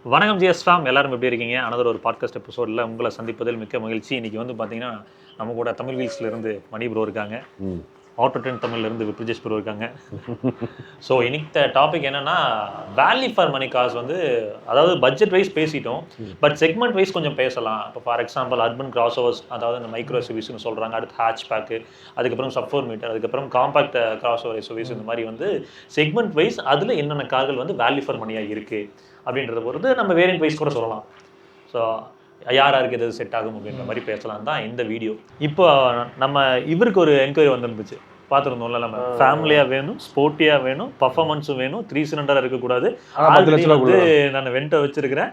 வணக்கம் GS fame, எல்லாரும் எப்படி இருக்கீங்க? அனதர் ஒரு பாட்காஸ்ட் எபிசோடில் உங்களை சந்திப்பதில் மிக்க மகிழ்ச்சி. இன்றைக்கி வந்து பார்த்தீங்கன்னா நம்ம கூட தமிழ் வீல்ஸ்லேருந்து மணி ப்ரோ இருக்காங்க, ஆட்டோ டென் தமிழ்லேருந்து விப்ரிஜேஷ் ப்ரோ இருக்காங்க. ஸோ இன்னைக்கு டாபிக் என்னென்னா வேல்யூ ஃபார் மணி காசு வந்து, அதாவது பட்ஜெட் வைஸ் பேசிட்டோம், பட் செக்மெண்ட் வைஸ் கொஞ்சம் பேசலாம். இப்போ for example urban cross overs, அதாவது இந்த மைக்ரோ எஸ்யூவிஸ்னு சொல்கிறாங்க, அடுத்து ஹேட்ச் பேக்கு, அதுக்கப்புறம் சப் 4 மீட்டர், அதுக்கப்புறம் காம்பாக்ட் கிராஸ் ஓவர் எஸ்யூவிஸ், இந்த மாதிரி வந்து செக்மெண்ட் வைஸ் அதில் என்னென்ன கார்கள் வந்து வேல்யூ ஃபார் மணியாக இருக்குது அப்படின்றத பொறுத்து நம்ம வேரியன்ட் வைஸ் கூட சொல்லலாம். ஸோ யாருக்கு எது செட் ஆகும் அப்படின்ற மாதிரி பேசலாம் தான் இந்த வீடியோ. இப்போ நம்ம இவருக்கு ஒரு என்கொயரி வந்துருந்துச்சு, பார்த்துருந்தோம்ல. நம்ம ஃபேமிலியாக வேணும், ஸ்போர்ட்டியாக வேணும், பர்ஃபார்மன்ஸும் வேணும், 3 சிலிண்டராக இருக்கக்கூடாது, வந்து நான் வெண்டை வச்சிருக்கிறேன்,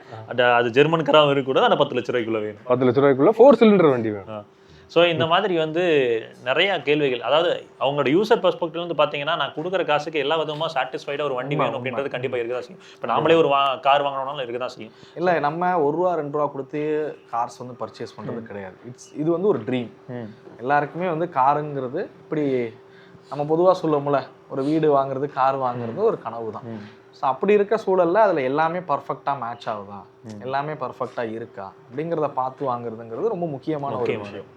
அது ஜெர்மன் காராகவும் இருக்கக்கூடாது, ஆனால் 10 லட்ச ரூபாய்க்குள்ள வேணும், 10 லட்ச ரூபாய்க்குள்ள 4 சிலிண்டர் வண்டி வேணும். ஸோ இந்த மாதிரி வந்து நிறையா கேள்விகள். அதாவது அவங்களோட யூசர் பெர்ஸ்பெக்டிவ் வந்து பார்த்தீங்கன்னா, நான் கொடுக்குற காசுக்கு எல்லா விதமாக சாட்டிஸ்ஃபைடாக ஒரு வண்டி வேணும் அப்படின்றது கண்டிப்பாக இருக்க தான் செய்யும். இப்போ நாமளே ஒரு கார் வாங்கினாலும் இருக்க தான் செய்யும். இல்லை, நம்ம ₹1 ₹2 கொடுத்து கார்ஸ் வந்து பர்ச்சேஸ் பண்ணுறது கிடையாது. இது வந்து ஒரு ட்ரீம். எல்லாருக்குமே வந்து காருங்கிறது இப்படி நம்ம பொதுவாக சொல்லுவோம்ல, ஒரு வீடு வாங்குறது, கார் வாங்குறது ஒரு கனவு தான். ஸோ அப்படி இருக்க சூழலில் அதில் எல்லாமே பர்ஃபெக்டாக மேட்ச் ஆகுதா, எல்லாமே பர்ஃபெக்டாக இருக்கா அப்படிங்கிறத பார்த்து வாங்குறதுங்கிறது ரொம்ப முக்கியமான ஒரு விஷயம்.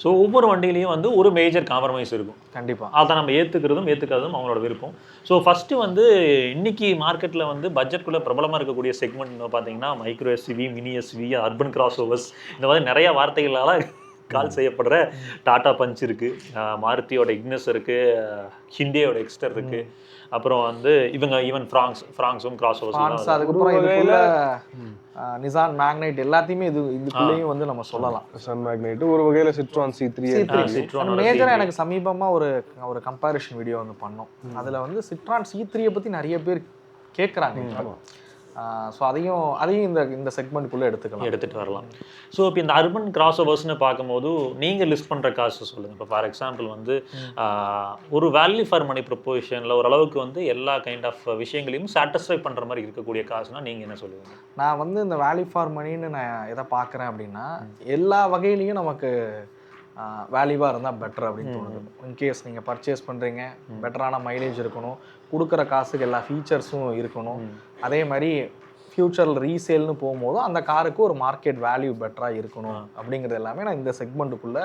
ஸோ ஒவ்வொரு வண்டியிலையும் வந்து ஒரு மேஜர் காம்ப்ரமைஸ் இருக்கும் கண்டிப்பாக. அதை நம்ம ஏற்றுக்காததும் அவங்களோட விருப்பம். ஸோ ஃபஸ்ட்டு வந்து இன்னைக்கு மார்க்கெட்டில் வந்து பட்ஜெட்குள்ளே பிரபலமாக இருக்கக்கூடிய செக்மெண்ட் பார்த்தீங்கன்னா micro SUV, mini SUV, urban cross overs, இந்த மாதிரி நிறைய வார்த்தைகளால் கால் செய்யப்படுற டாடா பஞ்ச் இருக்குது, மாருதியோட இக்னஸ் இருக்குது, ஹிண்டேயோட எக்ஸ்டர் இருக்குது, அப்புறம் வந்து இவங்க ஈவன் ஃப்ராங்ஸும் கிராஸ் ஓவர்ஸ், அதுக்கப்புறம் இதுக்குள்ள நிசான் மேக்னைட் எல்லாத்தையுமே இதுக்குள்ளேயும் வந்து நம்ம சொல்லலாம். நிசான் மேக்னைட் ஒரு வகையில் சிட்ரான் C3 மேஜராக எனக்கு சமீபமாக ஒரு கம்பேரிஷன் வீடியோ வந்து பண்ணோம். அதில் வந்து சிட்ரான் C3 பற்றி நிறைய பேர் கேட்குறாங்க. ஸோ அதையும் இந்த செக்மெண்ட்டுக்குள்ளே எடுத்துகிட்டு வரலாம். ஸோ இப்போ இந்த அர்பன் கிராஸ் ஓவர்ஸ்னு பார்க்கும்போது நீங்கள் லிஸ்ட் பண்ணுற காசு சொல்லுங்கள். இப்போ ஃபார் எக்ஸாம்பிள் வந்து ஒரு வேல்யூ ஃபார் மணி ப்ரொப்போசிஷனில் ஓரளவுக்கு வந்து எல்லா கைண்ட் ஆஃப் விஷயங்களையும் சாட்டிஸ்ஃபை பண்ணுற மாதிரி இருக்கக்கூடிய காசுனால் நீங்கள் என்ன சொல்லுவீங்க? நான் வந்து இந்த வேல்யூ ஃபார் மணின்னு நான் எதை பார்க்குறேன் அப்படின்னா, எல்லா வகையிலையும் நமக்கு வேல்யூவாக இருந்தால் பெட்டர் அப்படின்னு தோணுது. இன்கேஸ் நீங்கள் பர்ச்சேஸ் பண்ணுறீங்க, பெட்டரான மைலேஜ் இருக்கணும், கொடுக்குற காசுக்கு எல்லா ஃபீச்சர்ஸும் இருக்கணும், அதே மாதிரி ஃப்யூச்சரில் ரீசேல்னு போகும்போதும் அந்த காருக்கு ஒரு மார்க்கெட் வேல்யூ பெட்டராக இருக்கணும் அப்படிங்கிறது எல்லாமே நான் இந்த செக்மெண்ட்டுக்குள்ளே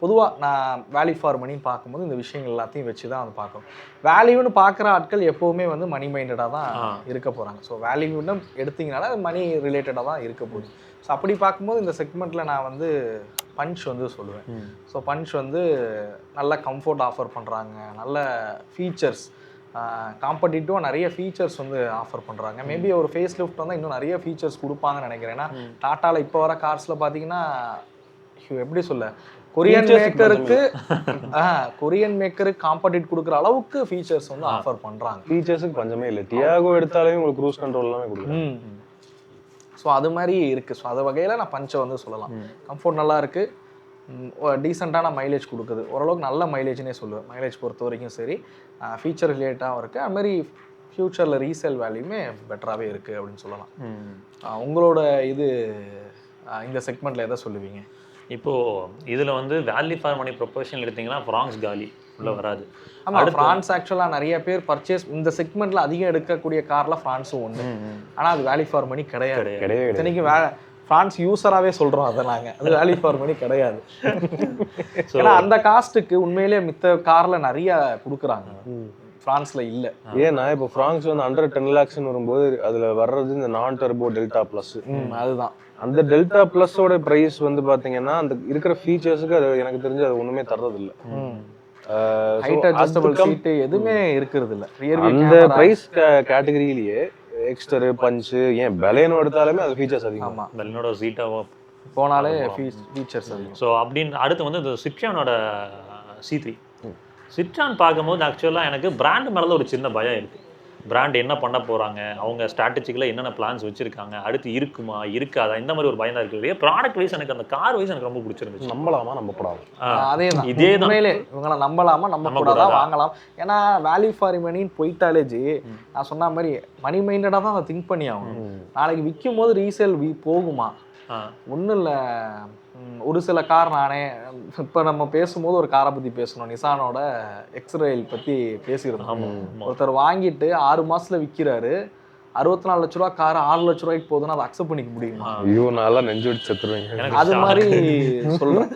பொதுவாக நான் வேல்யூ ஃபார் மணின்னு பார்க்கும்போது இந்த விஷயங்கள் எல்லாத்தையும் வச்சு தான் அதை பார்க்கணும். வேல்யூன்னு பார்க்குற ஆட்கள் எப்போவுமே வந்து மணி மைண்டடாக தான் இருக்க போகிறாங்க. ஸோ வேல்யூன்னு எடுத்திங்கனால அது மணி ரிலேட்டடாக தான் இருக்க போகுது. ஸோ அப்படி பார்க்கும்போது இந்த செக்மெண்ட்டில் நான் வந்து பஞ்ச் வந்து சொல்லுவேன். ஸோ பஞ்ச் வந்து நல்ல கம்ஃபர்ட் ஆஃபர் பண்ணுறாங்க, நல்ல ஃபீச்சர்ஸ், காம்படிட்டிவாக நிறைய ஃபீச்சர்ஸ் வந்து ஆஃபர் பண்ணுறாங்க. மேபி ஒரு ஃபேஸ் லிஃப்ட் வந்தால் இன்னும் நிறைய ஃபீச்சர்ஸ் கொடுப்பாங்கன்னு நினைக்கிறேன். ஏன்னா டாட்டாவில் இப்போ வர கார்ஸில் பார்த்தீங்கன்னா எப்படி சொல்ல, கொரியன் மேக்கருக்கு காம்படிட் கொடுக்குற அளவுக்கு ஃபீச்சர்ஸ் வந்து ஆஃபர் பண்ணுறாங்க. ஃபீச்சர்ஸுக்கு பஞ்சமே இல்லை. டியாகோ எடுத்தாலே உங்களுக்கு க்ரூஸ் கண்ட்ரோல் எல்லாமே கொடுக்குறாங்க. ஸோ அது மாதிரி இருக்குது. ஸோ அது வகையில் நான் பஞ்சை வந்து சொல்லலாம். கம்ஃபர்ட் நல்லா இருக்குது, டீசெண்டான மைலேஜ் கொடுக்குது, ஓரளவுக்கு நல்ல மைலேஜ்னே சொல்லுவேன். மைலேஜ் பொறுத்த வரைக்கும் சரி, ஃபீச்சர் ரிலேட்டாகவும் இருக்குது, அது மாதிரி ஃப்யூச்சரில் ரீசேல் வேல்யூமே பெட்டராகவே இருக்குது அப்படின்னு சொல்லலாம். உங்களோட இந்த செக்மெண்ட்டில் எதை சொல்லுவீங்க? இப்போது இதில் வந்து வேல்யூ ஃபார் மணி ப்ரொபோஷன் எடுத்திங்கன்னா ஃப்ராங்ஸ் காலி உள்ளே வராது. ஆமாம், ஃப்ரான்ஸ் ஆக்சுவலாக நிறைய பேர் பர்ச்சேஸ் இந்த செக்மெண்ட்டில் அதிகம் எடுக்கக்கூடிய காரில் ஃப்ரான்ஸும் ஒன்று. ஆனால் அது வேல்யூ ஃபார் மணி கிடையாது. இத்தனைக்கும் ஃப்ரான்ஸ் யூஸராகவே சொல்கிறோம் அதை நாங்கள், அது வேல்யூ ஃபார் மணி கிடையாது. ஏன்னா அந்த காஸ்ட்டுக்கு உண்மையிலே மித்த காரில் நிறைய கொடுக்குறாங்க, ஃப்ரான்ஸில் இல்லை. ஏன்னா இப்போ ஃப்ரான்ஸ் வந்து அண்டர் 10 lakhs வரும்போது அதில் வர்றது இந்த நான் டர்போ டெல்டா ப்ளஸ். அதுதான் அந்த டெல்டா ப்ளஸோட ப்ரைஸ் வந்து பார்த்தீங்கன்னா அந்த இருக்கிற ஃபீச்சர்ஸுக்கு அது எனக்கு தெரிஞ்சு அது ஒன்றுமே தர்றதில்லை. ஹைட் அட்ஜஸ்டபிள் சீட் எதுவுமே இருக்கிறது இல்லை. அந்த ப்ரைஸ் கேட்டகரியிலேயே எக்ஸ்டர், பஞ்சு, ஏன் பெலேனோ எடுத்தாலுமே அது ஃபீச்சர்ஸ் அதிகம். ஆமாம், பெலேனோட சீட்டாக போனாலே ஃபீச்சர்ஸ் அதிகம். ஸோ அப்படின்னு அடுத்து வந்து இந்த சிட்ரானோட C3 சிட்ரான் பார்க்கும்போது ஆக்சுவலாக எனக்கு பிராண்ட் மேலே ஒரு சின்ன பயம் இருக்குது. பிராண்ட் என்ன பண்ண போகிறாங்க, அவங்க ஸ்ட்ராட்டஜிக்கில் என்னென்ன பிளான்ஸ் வச்சுருக்காங்க, அடுத்து இருக்குமா இருக்காதா, இந்த மாதிரி ஒரு பயம் தான் இருக்குது. ப்ராடக்ட் வைஸ் எனக்கு அந்த கார் வைஸ் எனக்கு ரொம்ப பிடிச்சிருந்துச்சு. நம்பலாமா நம்பக்கூடாது, அதே தான் இதே தான். உண்மையிலே இவங்களை நம்பலாமா நம்பக்கூடாதா, வாங்கலாம். ஏன்னா வேல்யூ ஃபார் மணின்னு போயிட்டாலே நான் சொன்ன மாதிரி மணி மைண்டடாக தான் அதை திங்க் பண்ணி ஆகணும். நாளைக்கு விற்கும் போது ரீசேல் போகுமா, ஒன்றும் இல்லை. ஒரு சில கார் நானே இப்போ நம்ம பேசும்போது ஒரு காரை பற்றி பேசணும், நிசானோட எக்ஸ்ரேல் பற்றி பேசியிருந்தோம். ஒருத்தர் வாங்கிட்டு 6 மாதத்தில் விற்கிறாரு, 64 லட்ச ரூபா கார் 6 லட்ச ரூபாய்க்கு போகுதுன்னா அதை அக்செப்ட் பண்ணிக்க முடியுமா? ஐயோ நான்லாம் நெஞ்சு வச்சு செத்துருவேங்க. அது மாதிரி சொல்றேன்.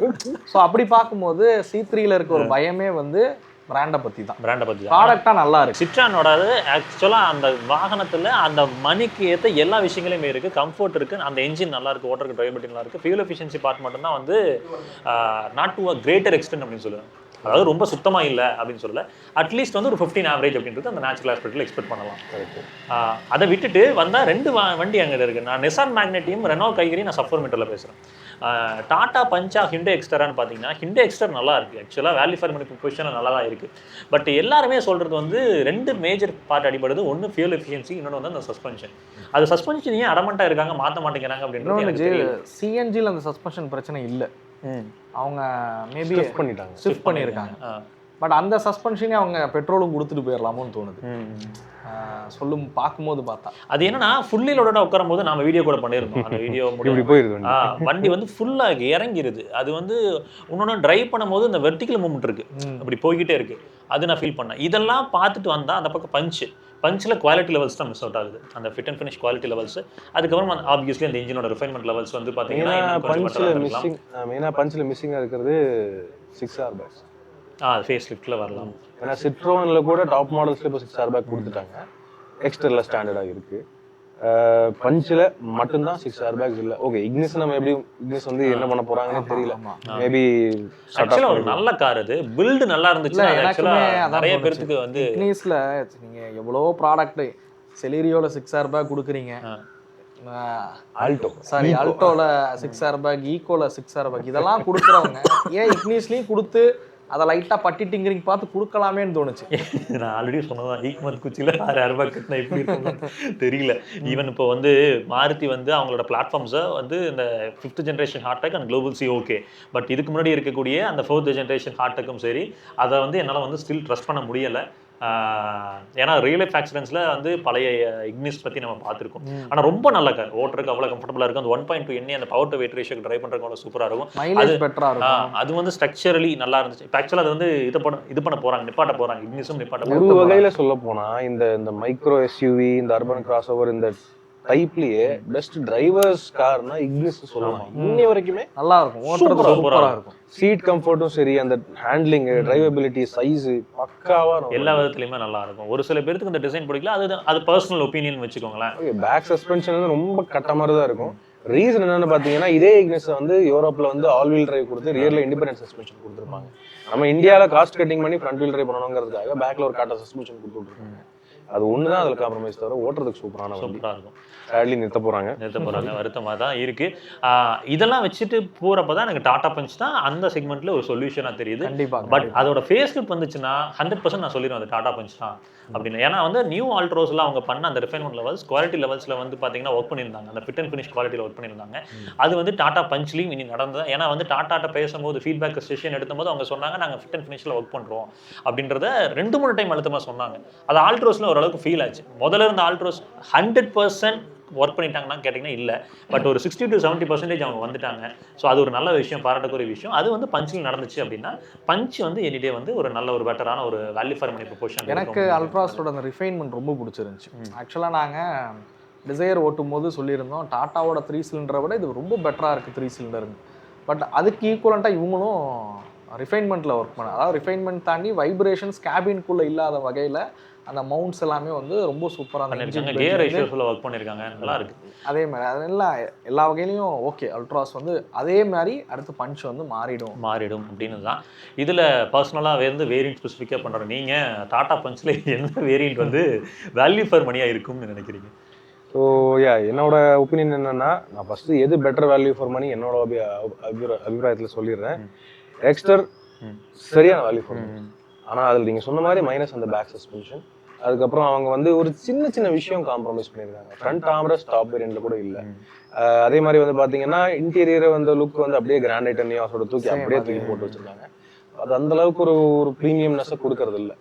ஸோ அப்படி பார்க்கும்போது C3ல இருக்க ஒரு பயமே வந்து பிராண்டை பத்தி தான். பிராண்டை பற்றி தான். ப்ராடக்டா நல்லா இருக்கு. சிட்ரானோட ஆக்சுவலாக அந்த வாகனத்தில் அந்த மணிக்கு ஏற்ற எல்லா விஷயங்களுமே இருக்குது. கம்ஃபர்ட் இருக்குது, அந்த என்ஜின் நல்லா இருக்குது, ஓட்டருக்கு டிரைவபிலிட்டி நல்லா இருக்குது. ஃபியூல் எஃபிஷியன்சி பார்ட் மட்டும்தான் வந்து not to a greater extend அப்படின்னு சொல்லுவேன். அதாவது ரொம்ப சுத்தமாக இல்லை அப்படின்னு சொல்லல, அட்லீஸ்ட் வந்து ஒரு 15 ஆவரேஜ் அப்படின்றது அந்த நேச்சுரல் ஆஸ்பெக்டில் எக்ஸ்பெக்ட் பண்ணலாம். அதை விட்டுட்டு வந்தால் 2 வண்டி அங்கே இருக்குது. நான் நிசான் மேக்னெட்டையும் ரெனோ கைகரையும் நான் சஃபர் மீட்டரில் பேசுகிறேன். டாடா பஞ்சா ஹிண்டே எக்ஸ்டரான்னு பார்த்தீங்கன்னா ஹிண்டே எக்ஸ்டர் நல்லா இருக்குது. ஆக்சுவலாக வேல்யூ ஃபார் மணி பொசிஷனில் நல்லா தான் இருக்குது. பட் எல்லாருமே சொல்கிறது வந்து 2 மேஜர் பார்ட் அடிபடுது. ஒன்று ஃபியூல் எஃபிஷியன்சி, இன்னொன்று வந்து அந்த சஸ்பென்ஷன். அது சஸ்பென்ஷன் ஏன் அடமண்ட்டாக இருக்காங்க, மாற்ற மாட்டேங்கிறாங்க அப்படின்றது. சிஎன்ஜியில் அந்த சஸ்பென்ஷன் பிரச்சனை இல்லை, அவங்க மேபி ஷிஃப்ட் பண்ணியிருக்காங்க. பட் அந்த சஸ்பென்ஷனே அவங்க பெட்ரோலும் கொடுத்துட்டு போயிடலாமோன்னு தோணுது சொல்லும் பார்க்கும்போது. பார்த்தா அது என்னன்னா ஃபுல்லி லோடோட உட்காரும் போது நம்ம வீடியோ கூட பண்ணியிருந்தோம். அந்த வீடியோ வண்டி வந்து ஃபுல்லாக இறங்கிடுது. அது வந்து இன்னொன்று டிரைவ் பண்ணும்போது இந்த வெர்டிக்கல் மூவ்மெண்ட் இருக்கு, அப்படி போய்கிட்டே இருக்கு. அது நான் ஃபீல் பண்ணேன். இதெல்லாம் பார்த்துட்டு வந்தால் அந்த பக்கம் பஞ்சில் குவாலிட்டி லெவல்ஸ் தான் மிஸ் அவுட் ஆகுது, அந்த fit and finish quality levels. அதுக்கப்புறம் ஆப்வியஸ்லி அந்த இன்ஜினோட ரிஃபைன்மெண்ட் லெவல்ஸ் வந்து பார்த்தீங்கன்னா பஞ்சில் மிஸ்ஸிங்காக இருக்கிறது 6 ஏர்பேக்ஸ். ஃபேஸ் லிஃப்ட்டில் வரலாம். ஏன்னா சிட்ரோனில் கூட டாப் மாடல்ஸில் இப்போ 6 ஏர்பேக் கொடுத்துட்டாங்க, எக்ஸ்டர்ல ஸ்டாண்டர்டாக இருக்குது. பஞ்சில் மட்டும்தான் 6 ஏர்பேக்ஸ் இல்லை. ஓகே, இக்னிஸ் நம்ம எப்படி இக்னிஸ் வந்து என்ன பண்ண போறாங்கன்னு தெரியல. மேபி ஆக்சுவலாக ஒரு நல்ல கார், அது பில்டு நல்லா இருந்துச்சு. நிறைய பேருக்கு வந்து இக்னிஸ்ல நீங்க எவ்வளோ ப்ராடக்ட் செலீரியோல 6 ஏர்பேக் கொடுக்குறீங்க, ஆல்டோல 6 ஏர்பேக், ஈக்கோல 6 ஏர்பேக், இதெல்லாம் கொடுக்குறவங்க ஏன் இக்னிஸ்லயும் கொடுத்து அதை லைட்டாக பட்டி டிங்கரிங் பார்த்து கொடுக்கலாமேன்னு தோணுச்சு. நான் ஆல்ரெடி சொன்னதான், ஈக்மத் குச்சியில் 6 ஏர்பேக் கட்டினா எப்படி இருக்கும் தெரியல. ஈவன் இப்போ வந்து மாருதி வந்து அவங்களோட பிளாட்ஃபார்ம்ஸை வந்து இந்த 5th generation Heartect and global C okay, but இதுக்கு முன்னாடி இருக்கக்கூடிய அந்த 4th ஜென்ரேஷன் ஹார்டெக்கும் சரி, அதை வந்து என்னால் வந்து ஸ்டில் ட்ரஸ்ட் பண்ண முடியலை. ஏன்னா ரியல் லைஃப் ஆக்சிடென்ட்ஸில் வந்து பழைய இக்னிஸ் பற்றி நம்ம பார்த்துருக்கோம். ஆனால் ரொம்ப நல்ல கார், ஓட்டருக்கு அவ்வளோ கம்ஃபர்டபுளாக இருக்கும். அந்த 1.2 எண்ணி அந்த பவர் டு வெயிட் ரேஷியோக்கு ட்ரைவ் பண்ணுறதுக்கு அவ்வளோ சூப்பராக இருக்கும். அது பெட்டராக இருக்கும். அது வந்து ஸ்ட்ரக்சரலி நல்லா இருந்துச்சு. இப்போ ஆக்சுவலாக அது வந்து இது பண்ண போகிறாங்க, நிப்பாட்ட போகிறாங்க, இக்னிஸும் நிப்பாட்ட. ஒரு வகையில் சொல்ல போனால் இந்த மைக்ரோ எஸ்யூவி, இந்த அர்பன் கிராஸ் ஓவர், இந்த டைப்லயே பெஸ்ட் டிரைவர்ஸ் கார்னா இக்னிஸ் சொல்லலாம். இன்னை வரைக்குமே நல்லா இருக்கும், ஓட்டுறது சூப்பரா இருக்கும். சீட் கம்ஃபர்ட்டும் சரி, அந்த ஹேண்ட்லிங், டிரைவபிலிட்டி, சைஸ் பக்காவா இருக்கும். எல்லா விதத்துலயுமே நல்லா இருக்கும். ஒரு சில பேருக்கு இந்த டிசைன் பிடிக்கல, அது பர்சனல் ஒப்பீனியன் வச்சுக்கோங்களேன். பேக் சஸ்பென்ஷன் வந்து ரொம்ப கட்ட மாதிரி தான் இருக்கும். ரீசன் என்னன்னு பாத்தீங்கன்னா, இதே இக்னிஸ் வந்து யூரோப்ல வந்து ஆல் வீல் டிரைவ் கொடுத்து ரியர்ல இண்டிபெண்டன்ட் சஸ்பென்ஷன் கொடுத்துருப்பாங்க. நம்ம இந்தியாவில காஸ்ட் கட்டிங் பண்ணி ஃப்ரண்ட் வீல் டிரைவ் பண்ணணுங்கிறதுக்காக பேக்ல ஒரு காட்ட சஸ்பென்ஷன் கொடுத்துருக்காங்க. அது ஒண்ணுதான் அதுல காம்ப்ரமைஸ் தவிர ஓட்டுறதுக்கு சூப்பரான சூப்பரா இருக்கும். நிறுத்த போறாங்க வருத்தமா தான் இருக்கு. இதெல்லாம் வச்சுட்டு போறப்பதான் எனக்கு டாடா பஞ்ச் தான் அந்த செக்மெண்ட்ல ஒரு சொல்யூஷனா தெரியுது. பட் அதோட ஃபேஸ் லிஃப்ட் வந்துச்சுன்னா 100% நான் சொல்லிடுவேன் அது டாடா பஞ்ச் தான் அப்படின்னு. ஏன்னா வந்து நியூ ஆல்ட்ரோஸ்ல அவங்க பண்ண அந்த ரிஃபைன்மெண்ட் லெவல்ஸ், குவாலிட்டி லெவல்ஸ்ல வந்து பாத்தீங்கன்னா ஒர்க் பண்ணியிருந்தாங்க, அந்த ஃபிட் அண்ட் ஃபினிஷ் குவாலிட்டியில் ஒர்க் பண்ணியிருந்தாங்க. அது வந்து டாடா பஞ்ச்லையும் இனி நடந்தது. ஏன்னா வந்து டாட்டாட்ட பேசும்போது ஃபீட்பேக் செஷன் எடுக்கும்போது அவங்க சொன்னாங்க, நாங்கள் ஃபிட் அண்ட் ஃபினிஷ்ல ஒர்க் பண்றோம் அப்படின்றத 2-3 டைம் அழுத்தமா சொன்னாங்க. அது ஆல்ட்ரோஸ்ல ஓரளவுக்கு ஃபீல் ஆச்சு. முதல்ல இருந்த ஆல்ட்ரோஸ் 100% ஒர்க் பண்ணிட்டாங்கன்னா கேட்டிங்கன்னா இல்லை, பட் ஒரு 60 to 70% அவங்க வந்துட்டாங்க. ஸோ அது ஒரு நல்ல விஷயம், பாராட்டக்கூடிய விஷயம். அது வந்து பஞ்சில் நடந்துச்சு அப்படின்னா பஞ்ச் வந்து எனிடே வந்து ஒரு நல்ல ஒரு பெட்டரான ஒரு வேல்யூ ஃபார் மணி ப்ரொபோஷன். எனக்கு அல்ட்ராஸோட அந்த ரிஃபைன்மெண்ட் ரொம்ப பிடிச்சிருந்துச்சு. ஆக்சுவலாக நாங்கள் டிசையர் ஓட்டும் போது சொல்லியிருந்தோம், டாட்டாவோட 3 சிலிண்டரை விட இது ரொம்ப பெட்டராக இருக்குது 3 சிலிண்டருங்க. பட் அதுக்கு ஈக்குவலண்ட்டாக இவங்களும் ரிஃபைன்மெண்ட்டில் ஒர்க் பண்ண, அதாவது ரிஃபைன்மெண்ட் தாண்டி வைப்ரேஷன்ஸ் கேபின்குள்ளே இல்லாத வகையில் அந்த மவுண்ட்ஸ் எல்லாமே வந்து ரொம்ப சூப்பராக கியர் ரேஷியோஸ்ல ஒர்க் பண்ணியிருக்காங்க, நல்லா இருக்கு. அதே மாதிரி அதெல்லாம் எல்லா வகையிலையும் ஓகே. அல்ட்ராஸ் வந்து அதே மாதிரி அடுத்து பஞ்ச் வந்து மாறிடும் அப்படின்னு தான். இதில் பர்சனலாக வந்து வேரியன்ட் ஸ்பெசிஃபிக்காக பண்ணுறோம். நீங்கள் டாடா பஞ்சில் என்ன வேரியன்ட் வந்து வேல்யூ ஃபார் மணியாக இருக்கும்னு நினைக்கிறீங்க? ஸோ என்னோட ஒப்பீனியன் என்னன்னா, நான் ஃபஸ்ட்டு எது பெட்டர் வேல்யூ ஃபார் மணி என்னோட அபிப்பிராயத்தில் சொல்லிடுறேன். எக்ஸ்டர் சரியான வேல்யூ ஃபார் மணி, ஆனால் அதில் நீங்கள் சொன்ன மாதிரி மைனஸ் அந்த பேக் சஸ்பென்ஷன். அதுக்கப்புறம் அவங்க வந்து ஒரு சின்ன விஷயம் காம்ப்ரமைஸ் பண்ணியிருக்காங்க. ஃப்ரண்ட் ஆம்ரெஸ்ட் டாப் வேரியண்ட்ல கூட இல்லை. அதே மாதிரி வந்து பார்த்தீங்கன்னா இன்டீரியரை வந்து லுக் வந்து அப்படியே கிரானைட் நியாஸோட தூக்கி போட்டு வச்சிருக்காங்க. அது அந்த அளவுக்கு ஒரு ப்ரீமியம்னஸை கொடுக்கறது இல்லை.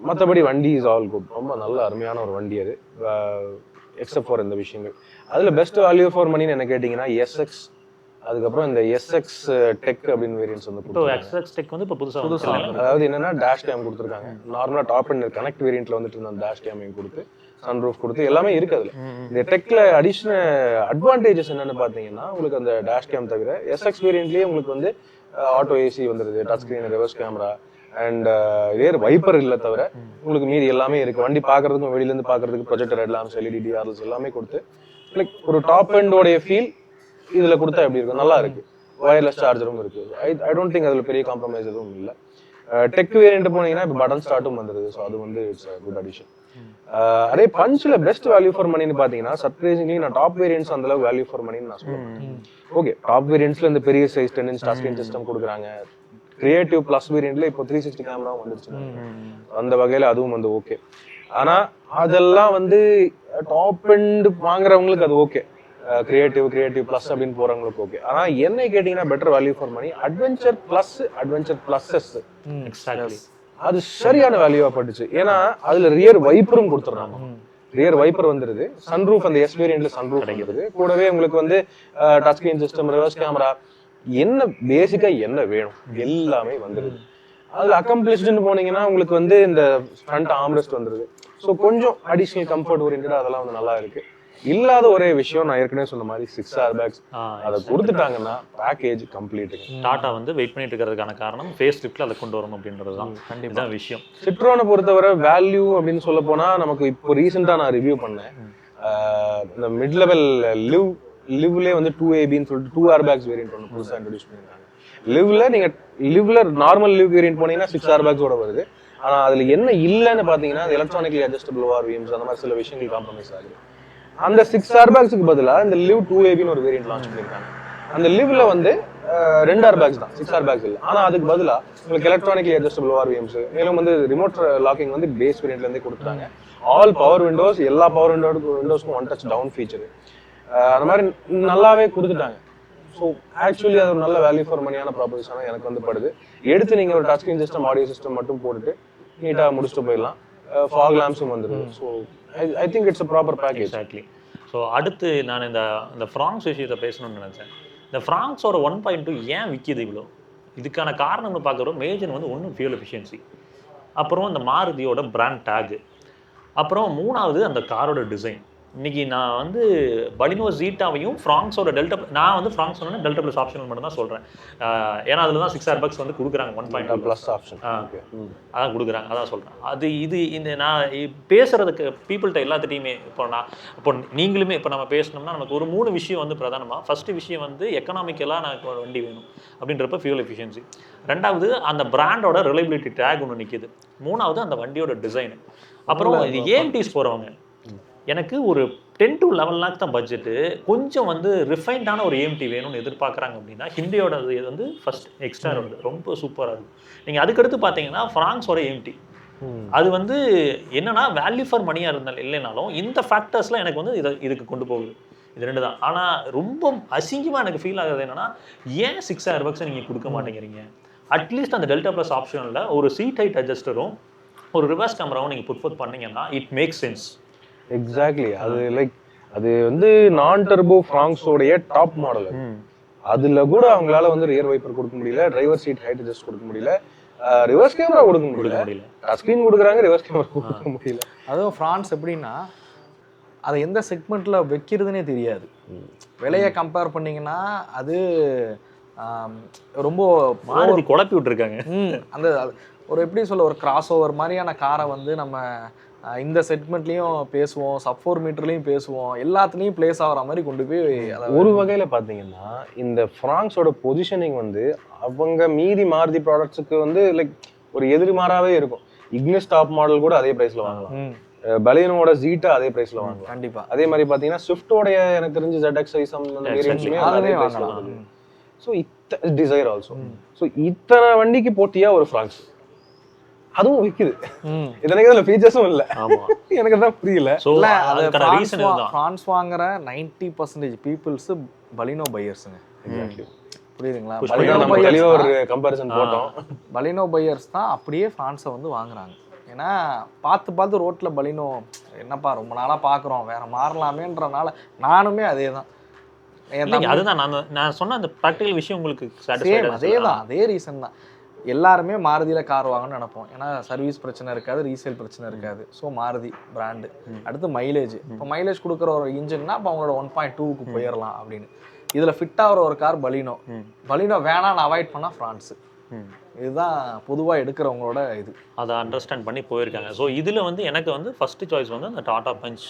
மற்றபடி வண்டி இஸ் ஆல் குட், ரொம்ப நல்ல அருமையான ஒரு வண்டி அது, எக்ஸப்ட் ஃபார் இந்த விஷயங்கள். அதில் பெஸ்ட் வேல்யூ ஃபார் மணின்னு என்ன கேட்டிங்கன்னா எஸ்எக்ஸ், அதுக்கப்புறம் இந்த எஸ்எக்ஸ் டெக் அப்படின்னு வேரியன்ட்ஸ் வந்து எஸ்எக்ஸ் டெக் வந்து இப்போ புதுசாக, அதாவது என்னன்னா டேஷ் கேம் கொடுத்துருக்காங்க. நார்மலாக டாப் அண்ட் கனெக்ட் வேரியண்ட்ல வந்துட்டு இருந்த டேஷ் கேமையும் கொடுத்து சன்ரூஃப் கொடுத்து எல்லாமே இருக்கு அதுல. இந்த டெக்ல அடிஷனல் அட்வான்டேஜஸ் என்னன்னு பாத்தீங்கன்னா உங்களுக்கு அந்த டேஷ் கேம் தவிர எஸ்எக்ஸ் வேரியன்ட்லயே உங்களுக்கு வந்து ஆட்டோ ஏசி வந்துருது, touch screen, reverse camera and வேறு வைப்பர் இல்லை தவிர உங்களுக்கு மீதி எல்லாமே இருக்கு. வண்டி பாக்குறதுக்கும் வெளியில இருந்து பாக்குறதுக்கு ப்ரொஜெக்டர் ஹெட்லாம்ப்ஸ், எல்இடி டிஆர்எல்ஸ் எல்லாமே கொடுத்து லைக் ஒரு டாப் எண்டோடைய ஃபீல் இதுல கொடுத்தா எப்படி இருக்கும், நல்லா இருக்கு. வயர்லெஸ் சார்ஜரும் இருக்கு. ஐ டோன்ட் திங்க் அதுல பெரிய காம்ப்ரமைஸ் எதுவும் இல்லை. டெக் வேரியன்ட் போனீங்கன்னா இப்போ பட்டன் ஸ்டார்ட்டும் வந்துருது. ஸோ அது வந்து இட்ஸ் குட் அடிஷன். அதே பஞ்சில் பெஸ்ட் வேல்யூ ஃபார் மணின்னு பார்த்தீங்கன்னா சர்ப்ரைசிங்லி நான் டாப் வேரியன்ட்ஸ் அந்த அளவுக்கு வேல்யூ ஃபார் மணின்னு நான் சொல்லுவேன். ஓகே, டாப் வேரியன்ட்ஸ்ல இந்த பெரிய size 10 inch touch screen system கொடுக்குறாங்க. கிரியேட்டிவ் பிளஸ் வேரியன்ட்ல இப்போ 360 கேமராவும் வந்துருச்சு. அந்த வகையில அதுவும் வந்து ஓகே. ஆனா அதெல்லாம் வந்து டாப் எண்ட் வாங்குறவங்களுக்கு அது ஓகே, கிரியேட்டிவ் பிளஸ் அப்படின்னு போறவங்களுக்கு ஓகே. ஆனா என்ன கேட்டீங்கன்னா better value for money Adventure plus, Adventure பிளஸஸ் அது சரியான வேல்யூவா பட்டுச்சு. ஏன்னா அதுல ரியர் வைப்பரும் கொடுத்துறாங்க. ரியர் வைப்பர் வந்துருது, சன்ரூஃப் அந்த எஸ் வேரியன்ட்ல சன்ரூஃப் வந்துருது. கூடவே உங்களுக்கு வந்து touch screen system, reverse camera, என்ன பேசிக்கா என்ன வேணும் எல்லாமே வந்துருது. அதுல அக்கம்ப்ளிஷ்டுன்னு போனீங்கன்னா உங்களுக்கு வந்து இந்த ஃப்ரண்ட் ஆர்ம்ரெஸ்ட் வந்துருது. ஸோ கொஞ்சம் அடிஷனல் கம்ஃபர்ட் ஓரியன்டா அதெல்லாம் வந்து நல்லா இருக்கு. இல்லாத ஒரே விஷயம் நான் ஏற்கனவே சொன்ன மாதிரி 6 airbags அதை கொடுத்துட்டாங்கன்னா பேக்கேஜ் கம்ப்ளீட். டாடா வந்து வெயிட் பண்ணிட்டு இருக்கிறதுக்கான காரணம் ஃபேஸ் லிஃப்ட்ல அதை கொண்டு வரணும் அப்படின்றது தான் கண்டிப்பா விஷயம். சிட்ரோனை பொறுத்தவரை வேல்யூ அப்படின்னு சொல்ல போனா நமக்கு இப்போ ரீசெண்டா நான் ரிவ்யூ பண்ணேன். இந்த மிட் லெவல் லிவ்லேயே வந்து 2AB சொல்லிட்டு 2 airbags வேரியன்ட் ஒன்று புதுசாக இன்ட்ரடியூஸ் பண்ணிருக்காங்க. லிவ்ல நார்மல் லிவ் வேரியன்ட் போனீங்கன்னா 6 airbags ஓட வருது. ஆனா அதுல என்ன இல்லைன்னு பாத்தீங்கன்னா எலக்ட்ரானிக்கலி அட்ஜஸ்டபிள் ORVMs அந்த மாதிரி சில விஷயங்கள் காம்ப்ரமைஸ் ஆகுது. அந்த 6 airbagsக்கு பதிலா இந்த லிவ் 2AB ஒரு வேரியன்ட் லான்ச் பண்ணிருக்காங்க. அந்த லிவ்ல வந்து 2 airbags தான், 6 airbags இல்லை. ஆனா அதுக்கு பதிலா உங்களுக்கு எலக்ட்ரானிக்கலி அட்ஜஸ்டபிள் ORVMs, மேலும் வந்து ரிமோட் லாக்கிங் வந்து பேஸ் வேரியன்ட்ல இருந்தே கொடுத்துட்டாங்க. ஆல் பவர் விண்டோஸ், எல்லா பவர் விண்டோஸ்க்கும் ஒன் டச் டவுன் ஃபீச்சர், அந்த மாதிரி நல்லாவே கொடுத்துட்டாங்க. ஸோ ஆக்சுவலி அது ஒரு நல்ல வேல்யூ ஃபார் மணியான ப்ராப்பர்ட்டிஸான எனக்கு வந்து படுது. எடுத்து நீங்க ஒரு touch screen system, audio system மட்டும் போட்டுட்டு நீட்டா முடிச்சுட்டு போயிடலாம். ஃபாக் லேம்ப்ஸும் வந்துருது. So I think it's a proper package. Exactly. So அடுத்து நான் இந்த ஃப்ராங்ஸ் விஷயத்தை பேசணும்னு நினைச்சேன். இந்த ஃப்ராங்ஸோட 1.2 ஏன் விற்கிது இவ்வளோ? இதுக்கான காரணம்னு பார்க்குறோம் மேஜர் வந்து ஒன்றும் ஃபியூல் எஃபிஷியன்சி, அப்புறம் இந்த மாருதியோட பிராண்ட் டேகு, அப்புறம் மூணாவது அந்த காரோட டிசைன். இன்னைக்கு நான் வந்து பலினோ ஜீட்டாவையும் ஃப்ராங்ஸோட டெல்டா, நான் வந்து ஃப்ராங்ஸ் சொன்னா டெல்டா ப்ளஸ் ஆப்ஷனல் மட்டும் தான் சொல்கிறேன். ஏன்னா அதில் தான் 6 airbags வந்து கொடுக்குறாங்க 1.2 ப்ளஸ் ஆப்ஷன். அதான் கொடுக்குறாங்க, அதான் சொல்கிறேன். அது இது இந்த நான் பேசுகிறதுக்கு பீப்புள்கிட்ட எல்லாத்திட்டையுமே இப்போ நீங்களுமே இப்போ நம்ம பேசணும்னா நமக்கு ஒரு 3 விஷயம் வந்து பிரதானமாக. ஃபஸ்ட்டு விஷயம் வந்து எக்கனாமிக்கலாக எனக்கு ஒரு வண்டி வேணும் அப்படின்றப்ப ஃபியூல் எஃபிஷியன்சி. ரெண்டாவது அந்த பிராண்டோட ரிலையபிலிட்டி டேக் ஒன்று நிற்கிது. மூணாவது அந்த வண்டியோட டிசைனு. அப்புறம் இது ஏஎம்டிஸ் போகிறவங்க எனக்கு ஒரு 10 to 11 lakhs தான் பட்ஜெட்டு, கொஞ்சம் வந்து ரிஃபைன்டான ஒரு ஏஎம்டி வேணும்னு எதிர்பார்க்குறாங்க அப்படின்னா ஹிண்டியோட இது வந்து ஃபர்ஸ்ட் எக்ஸ்ட்ரா வருது, ரொம்ப சூப்பராக இருக்குது. நீங்கள் அதுக்கடுத்து பார்த்தீங்கன்னா ஃப்ராங்ஸோட ஏஎம்டி அது வந்து என்னன்னா வேல்யூ ஃபார் மணியாக இருந்தாலும் இல்லைனாலும் இந்த ஃபேக்டர்ஸ்லாம் எனக்கு வந்து இதுக்கு கொண்டு போகுது. இது ரெண்டு தான். ஆனால் ரொம்ப அசிங்கமாக எனக்கு ஃபீல் ஆகுது என்னன்னா, ஏன் 6 airbags நீங்கள் கொடுக்க மாட்டேங்கிறீங்க? அட்லீஸ்ட் அந்த டெல்டா ப்ளஸ் ஆப்ஷனில் ஒரு சீட் ஹைட் அட்ஜஸ்டரும் ஒரு ரிவர்ஸ் கேமராவும் நீங்கள் புட் பண்ணீங்கன்னா இட் மேக் சென்ஸ். எக்ஸாக்ட்லி. அது லைக் அது வந்து நான் டர்போ ஃப்ராங்ஸோடைய டாப் மாடல். அதுல கூட அவங்களால வந்து ரியர் வைப்பர் கொடுக்க முடியல, டிரைவர் சீட் ஹைட் அட்ஜஸ்ட் கொடுக்க முடியல, ரிவர்ஸ் கேமரா கொடுக்க முடியல. டச் ஸ்கிரீன் கொடுக்குறாங்க, ரிவர்ஸ் கேமரா கொடுக்க முடியல. அதுவும் ஃப்ரான்ஸ் எப்படின்னா அதை எந்த செக்மெண்ட்ல வைக்கிறதுனே தெரியாது. விலையை கம்பேர் பண்ணீங்கன்னா அது ரொம்ப மாருதி குழப்பி விட்டுருக்காங்க. அந்த ஒரு எப்படி சொல்ல, ஒரு கிராஸ் ஓவர் மாதிரியான காரை வந்து நம்ம இந்த செக்மெண்ட்லயும் பேசுவோம், சப் 4 மீட்டர்லயும் பேசுவோம், எல்லாத்துலயும் பிளேஸ் ஆகிற மாதிரி கொண்டு போய் ஒரு வகையில பாத்தீங்கன்னா இந்த ஃப்ராங்ஸோட பொசிஷனிங் வந்து அவங்க மீதி மாருதி ப்ராடக்ட்ஸுக்கு வந்து லைக் ஒரு எதிர்மாறாவே இருக்கும். இக்னிஸ் டாப் மாடல் கூட அதே பிரைஸ்ல வாங்கலாம், பலினோட ஜீட்டா அதே பிரைஸ்ல வாங்கலாம். கண்டிப்பா. அதே மாதிரி பாத்தீங்கன்னா ஸ்விஃப்டோட எனக்கு தெரிஞ்சு ZX அந்த வேரியன்ட்ஸுமே அதே பிரைஸ்ல வருது. So desire also. ஸோ இத்தனை வண்டிக்கு போட்டியா ஒரு ஃப்ராங்ஸ் அதுவும் விக்குது. இதனைக்கு அதுல ஃபீச்சர்ஸும் இல்ல. எனக்கு தான் புரியல. இல்ல அதுக்கான ரீசன் இதுதான். ஃப்ரான்ஸ் வாங்குற 90% பீப்புள்ஸ் பலினோ பையர்ஸ்ங்க. எக்ஸாக்ட்லி. புரியுதுங்களா? பலினோ ஒரு கம்பேரிசன் போட்டோம். பலினோ பையர்ஸ் தான் அப்படியே ஃப்ரான்ஸை வந்து வாங்குறாங்க. ஏன்னா பார்த்து ரோட்ல பலினோ என்னப்பா ரொம்ப நாளா பாக்குறோம், வேற மாறலாமேன்றனால நானுமே அதே தான். அதுதான் நான் சொன்ன அந்த ப்ராக்டிகல் விஷயம் உங்களுக்கு அதே ரீசன் தான். எல்லாருமே மாருதியில் கார் வாங்கணும்னு நினைப்போம். ஏன்னா சர்வீஸ் பிரச்சனை இருக்காது, ரீசேல் பிரச்சனை இருக்காது. So Maruti brand. அடுத்து மைலேஜ். இப்போ மைலேஜ் கொடுக்குற ஒரு இன்ஜின்னா அப்போ அவங்களோட 1.2க்கு போயிடலாம் அப்படின்னு. இதில் ஃபிட் ஆகிற ஒரு கார் பலினோ. பலினோ வேணான்னு அவாய்ட் பண்ணால் ஃப்ரான்ஸு. இதுதான் பொதுவாக எடுக்கிறவங்களோட இது. அதை அண்டர்ஸ்டாண்ட் பண்ணி போயிருக்காங்க. ஸோ இதில் வந்து எனக்கு வந்து ஃபர்ஸ்ட் சாய்ஸ் வந்து அந்த டாடா பஞ்ச்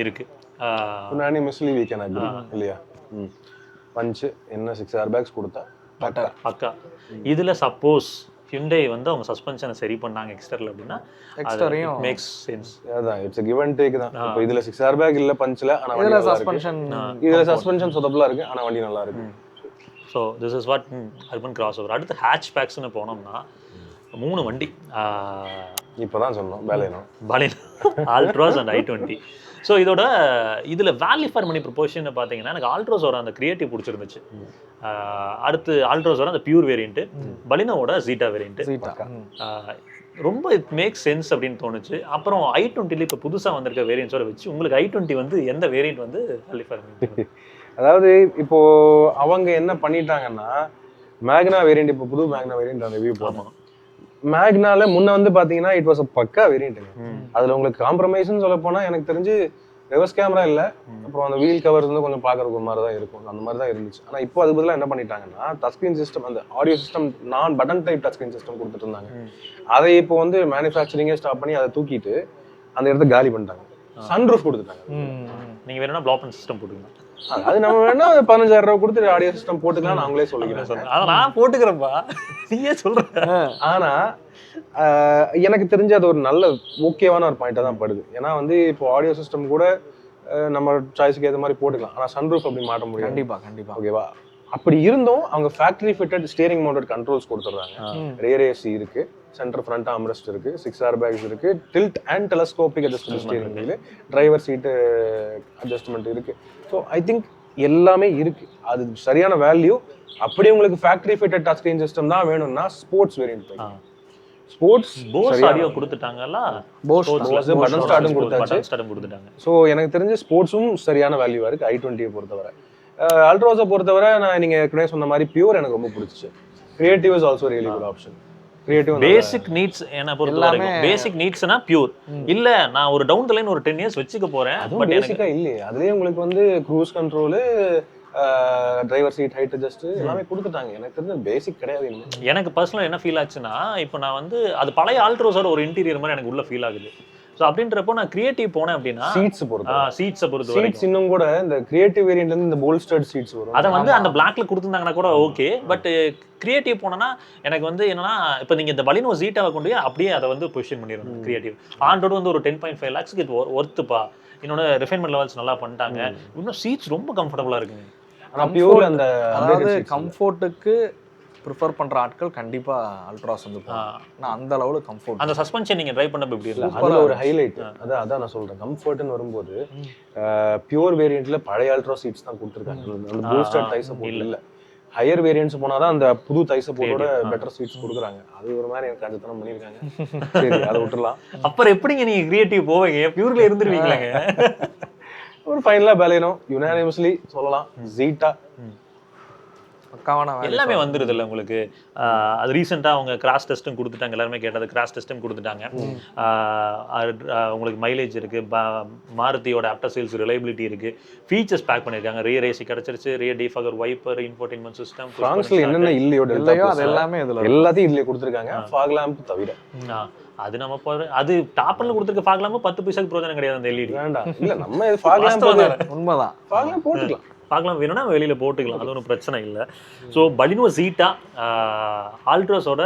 இருக்குது. நானே மிஸ்லி வீக்கன் அக்ரி இல்லையா? பஞ்ச் என்ன 6 ஏர்பேக்ஸ் கொடுத்தா பக்கா. இதில் சப்போஸ் ஹிண்டை வந்து அவங்க சஸ்பென்ஷனை சரி பண்ணாங்க எக்ஸ்டர்ல அப்படின்னா எக்ஸ்டரையும் மேக்ஸ் சென்ஸ். அதான் it's a give and take தான். இப்போ இதுல 6 ஏர்பேக் இல்ல பஞ்ச்ல, ஆனா வண்டி இதில் நல்லா இருக்கு. சஸ்பென்ஷன் இதுல சஸ்பென்ஷன் சொதப்பலா இருக்கு, ஆனா வண்டி நல்லா இருக்கு. So this is what urban cross over. அடுத்து ஹேட்ச் பேக்ஸ்னு போனோம்னா 3 வண்டி இப்போதான் சொன்னோம் Baleno, Altroz and i20. So இதில் வேல்யூ ஃபார் மணி ப்ரொபோர்ஷன் பார்த்தீங்கன்னா எனக்கு ஆல்ட்ரோஸோட அந்த கிரியேட்டிவ் பிடிச்சிருந்துச்சு. அடுத்து ஆல்ட்ரோஸோட அந்த பியூர் வேரியண்ட்டு, பலினோவோட ஜீட்டா வேரியண்ட்டு ரொம்ப இட் மேக் சென்ஸ் அப்படின்னு தோணுச்சு. அப்புறம் i20 இப்போ புதுசாக வந்திருக்க வேரியன்ஸோட வச்சு உங்களுக்கு i20 வந்து எந்த வேரியண்ட் வந்து வேல்யூ ஃபார் மணி? அதாவது இப்போ அவங்க என்ன பண்ணிட்டாங்கன்னா மேக்னா வேரியண்ட், இப்போ புது மேக்னா வேரியண்ட் அந்த ரிவ்யூ போனோம். மேக்னால முன்ன வந்து பாத்தீங்கன்னா இட் வாஸ் பக்கா வேரியண்ட்டுங்க. அதுல உங்களுக்கு காம்ப்ரமைஸ்ன்னு சொல்ல போனா எனக்கு தெரிஞ்சு ரிவர்ஸ் கேமரா இல்ல, அப்புறம் அந்த வீல் கவர்ஸ் வந்து கொஞ்சம் பாக்குறதுக்கு ஒரு மாதிரி தான் இருக்கும், அந்த மாதிரி தான் இருந்துச்சு. ஆனா இப்போ அது பதிலாக என்ன பண்ணிட்டாங்கன்னா டச் ஸ்கிரீன் சிஸ்டம், அந்த ஆடியோ சிஸ்டம் நான் button type touch screen system கொடுத்துட்டு இருந்தாங்க. அதை இப்போ வந்து மேனுஃபேக்சரிங்கே ஸ்டாப் பண்ணி அதை தூக்கிட்டு அந்த இடத்த காலி பண்ணிட்டாங்க. சன்ரூஃப் கொடுத்துட்டாங்க. நீங்க வேணும்னா ப்ளாப்பன் சிஸ்டம் போட்டுக்கலாம். அது நம்ம வேணா 15,000 ரூபாய் கொடுத்து ஆடியோ சிஸ்டம் போட்டுக்கலாம், அவங்களே சொல்லிக்கிறேன். நான் போட்டுக்கிறேன்ப்பா, நீயே சொல்ற. ஆனா எனக்கு தெரிஞ்சு அது ஒரு நல்ல ஓகேவான ஒரு பாயிண்டா தான் படுது. ஏன்னா வந்து இப்போ ஆடியோ சிஸ்டம் கூட நம்ம சாய்ஸ்க்கு ஏற்ற மாதிரி போட்டுக்கலாம், ஆனா சன்ரூஃப் அப்படி மாட்ட முடியும். கண்டிப்பா கண்டிப்பா. ஓகேவா? அப்படி இருந்தும் அவங்க factory fitted steering mounted controls கொடுத்துறாங்க. ரியர் ஏசி இருக்கு, சென்டர் ஃப்ரண்ட் ஆர்ம்ரெஸ்ட் இருக்கு, 6 ஏர்பேக்ஸ் இருக்கு, tilt and telescopic adjustable steering wheel, driver seat adjustment இருக்கு. ஸோ ஐ திங்க் எல்லாமே இருக்கு. அது சரியான வேல்யூ. அப்படி உங்களுக்கு factory fitted touch screen system தான் வேணும்னா ஸ்போர்ட்ஸ் வேரியன்ட் போய் ஸ்போர்ட்ஸ் போஸ் ஆடியோ கொடுத்துட்டாங்கல்ல, போஸ் பட்டன் ஸ்டார்ட்டும் கொடுத்தாங்க. ஸோ எனக்கு தெரிஞ்சு ஸ்போர்ட்ஸும் சரியான வேல்யூவா இருக்கு i20 பொறுத்தவரை. அல்ட்ராஸை பொறுத்தவரை நான் நீங்க ஏற்கனவே சொன்ன மாதிரி பியூர் எனக்கு ரொம்ப பிடிச்சிச்சு. Creative is also really good option. Creative basic needs என்ன பொறுத்தவரை பேசிக் நீட்ஸ்னா பியூர் இல்ல. நான் ஒரு டவுன் தி லைன் ஒரு 10 இயர்ஸ் வச்சுக்க போறேன், பட் பேசிக்கா இல்லையே. அதுலயே உங்களுக்கு வந்து cruise control, driver seat height adjust எல்லாமே கொடுத்துட்டாங்க. எனக்கு தெரிஞ்ச பேசிக் கிடையாது. எனக்கு பர்சனலா என்ன ஃபீல் ஆச்சுன்னா, இப்போ நான் வந்து அது பழைய ஆல்ட்ரோஸோட ஒரு இன்டீரியர் மாதிரி எனக்கு உள்ள ஃபீல் ஆகுது. ஸோ அப்படின்றப்போ நான் கிரியேட்டிவ் போனேன் அப்படின்னா சீட்ஸை பொறுத்து சீட்ஸ் இன்னும் கூட இந்த கிரியேட்டிவ் வேரியன்ட்ல இருந்து இந்த போல்ஸ்டர்ட் சீட்ஸ் வரும். அதை வந்து அந்த பிளாக்ல கொடுத்துருந்தாங்கன்னா கூட ஓகே. பட் கிரியேட்டிவ் போனோன்னா எனக்கு வந்து என்னன்னா, இப்போ நீங்க இந்த பலினோ ஜீட்டாவை கொண்டு போய் அப்படியே அதை வந்து பொசிஷன் பண்ணிடணும். கிரியேட்டிவ் ஆண்டோடு வந்து ஒரு 10.5 lakhs இது ஒர்த்துப்பா. இன்னொன்று ரிஃபைன்மெண்ட் லெவல்ஸ் நல்லா பண்ணிட்டாங்க. இன்னும் சீட்ஸ் ரொம்ப கம்ஃபர்டபுளா இருக்குங்க. ஆனால் பியூர்ல அந்த அதாவது கம்ஃபோர்ட்டுக்கு ப்ரிஃபர் பண்ற ஆட்கள் கண்டிப்பா அல்ட்ராஸ் வந்து நான் அந்த அளவுல கம்ஃபோர்ட். அந்த சஸ்பென்ஷன் நீங்க ட்ரை பண்ணப்ப எப்படி இருக்கு? அதுல ஒரு ஹைலைட் அதான் நான் சொல்றேன். கம்ஃபர்ட்னு வரும்போது பியூர் வேரியன்ட்ல பழைய அல்ட்ரா சீட்ஸ் தான் கொடுத்துருக்காங்க. அந்த பூஸ்டர் டை சப்போர்ட் இல்ல. ஹையர் வேரியன்ட்ஸ் போனாதான் அந்த புது டை சப்போர்ட்டோட பெட்டர் சீட்ஸ் கொடுக்குறாங்க. அது ஒரு மாதிரி எனக்கு கஞ்சத்தனம் பண்ணிருக்காங்க. சரி, அதை விட்டுறலாம். அப்புறம் எப்படிங்க நீங்க கிரியேட்டிவ் போவீங்க? பியூர்ல இருந்துருவீங்களாங்க. ஒரு ஃபைனலா பலினோ யுனானிமஸ்லி சொல்லலாம். ஜீட்டா எல்லாமே வந்துருது இல்லை உங்களுக்கு. அது ரீசெண்டாக அவங்க கிராஷ் டெஸ்ட்டும் கொடுத்துட்டாங்க. எல்லாருமே கேட்டது கிராஷ் டெஸ்ட்டும் கொடுத்துட்டாங்க. உங்களுக்கு மைலேஜ் இருக்கு, மாருதியோட ஆஃப்டர் சேல்ஸ் ரிலையபிலிட்டி இருக்கு, ஃபீச்சர்ஸ் பேக் பண்ணிருக்காங்க. ரியர் ஏசி கிடைச்சிருச்சு, ரியர் டிஃபாகர் வைப்பர், இன்ஃபோர்டைன்மென்ட் சிஸ்டம், ஃப்ரான்ஸ்ல என்னென்ன இல்லையோ அது எல்லாமே இதுல எல்லாத்தையும் இதுல கொடுத்துருக்காங்க. ஃபாக் லேம்ப் தவிர அது நம்ம அது டாப்ல கொடுத்துருக்க ஃபாக் லேம்ப் 10 பைசாக்கு பிரயோஜனம் கிடையாது. அந்த எல்இடி வேண்டாம். இல்ல நம்ம ஃபாக் லேம்ப் உண்மைதான். ஃபாக் லேம்ப் போட்டுக்கலாம், பார்க்கலாம், வேணும்னா வெளியில் போட்டுக்கலாம், அது ஒன்றும் பிரச்சனை இல்லை. ஸோ பலினோ ஜீட்டா ஆல்ட்ராஸோட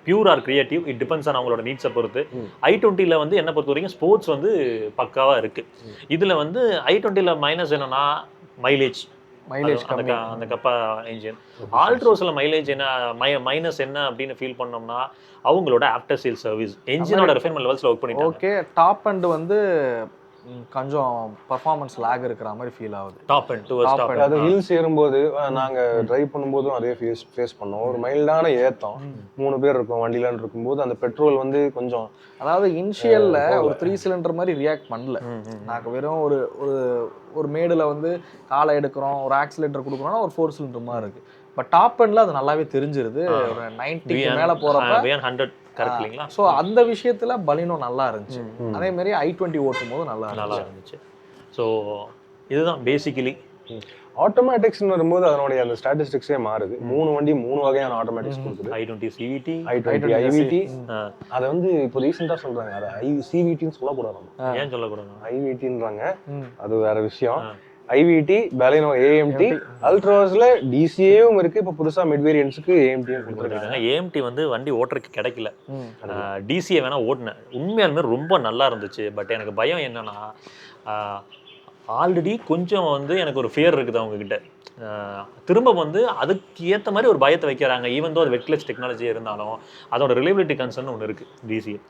pure or creative, it depends on அவங்களோட நீட்ஸை பொறுத்து. i20 வந்து என்ன பொறுத்த வரைக்கும் ஸ்போர்ட்ஸ் வந்து பக்காவாக இருக்குது. இதில் வந்து i20 மைனஸ் என்னன்னா மைலேஜ் அந்த கப்பா என்ஜின். ஆல்ட்ரோஸில் மைலேஜ் என்ன மைனஸ் என்ன அப்படின்னு ஃபீல் பண்ணோம்னா அவங்களோட ஆஃப்டர் சேல் சர்வீஸ் என்ஜினோட ரிஃபைன்மெண்ட் லெவல்ஸில் ஒர்க் பண்ணிட்டு. ஓகே, டாப் அண்ட் வந்து கொஞ்சம் பர்ஃபார்மன்ஸ் லேக் இருக்கிற மாதிரி ஃபீல் ஆகுது. டாப் அண்ட் டுவர்ஸ் Top டாப் end. அது ஹில்ஸ் ஏறும்போது நாங்க டிரைவ் பண்ணும்போதும் அதே ஃபேஸ் பண்ணோம். ஒரு மைல்டான ஏத்தம் 3 பேர் இருக்கோம் வண்டியிலன்னு இருக்கும்போது அந்த பெட்ரோல் வந்து கொஞ்சம் அதாவது இனிஷியல்ல ஒரு 3 சிலிண்டர் மாதிரி ரியாக்ட் பண்ணல. நாங்கள் வெறும் ஒரு ஒரு ஒரு மேடுல வந்து காலை எடுக்கிறோம், ஒரு ஆக்சிலேட்டர் கொடுக்குறோம்னா ஒரு 4 சிலிண்டர் மாதிரி இருக்கு. பட் டாப் எண்ட்ல அது நல்லாவே தெரிஞ்சிருது. ஒரு 90க்கு மேல போறப்ப பியாண்ட் 100 கரெக்ட் இல்லைங்களா? ஸோ அந்த விஷயத்துல பலினோ நல்லா இருந்துச்சு. அதே மாதிரி i20 ஓட்டும் போது நல்லா இருந்துச்சு. ஸோ இதுதான் பேசிக்கலி ஆட்டோமேட்டிக்ஸ்னு வரும்போது அதனுடைய அந்த ஸ்டாட்டிஸ்டிக்ஸே மாறுது. 3 வண்டி 3 வகையான ஆட்டோமேட்டிக்ஸ் கொடுக்குது. i20 CVT, i20 IVT. அதை வந்து இப்போ ரீசெண்டாக சொல்றாங்க அதை CVTன்னு சொல்லக்கூடாது. ஏன் சொல்லக்கூடாது? IVTன்றாங்க, அது வேற விஷயம். IVT, Baleno AMT, அல்ட்ராஸ்ல DCAவும் இருக்கு. இப்போ புதுசா மிட் வேரியன்ட்ஸ்க்கு AMTயும் கொடுத்துருக்காங்க. AMT வந்து வண்டி ஓட்டுறதுக்கு கிடைக்கல. DCA வேணா ஓட்டினேன், உண்மையாலுமே ரொம்ப நல்லா இருந்துச்சு. பட் எனக்கு பயம் என்னன்னா, ஆல்ரெடி கொஞ்சம் வந்து எனக்கு ஒரு ஃபியர் இருக்குது அவங்கக்கிட்ட. திரும்ப வந்து அதுக்கு ஏற்ற மாதிரி ஒரு பயத்தை வைக்கிறாங்க. ஈவன் தோ அது வெட்லெஸ் டெக்னாலஜி இருந்தாலும் அதோட ரிலையபிலிட்டி கன்சர்ன் ஒன்று இருக்குது DCA.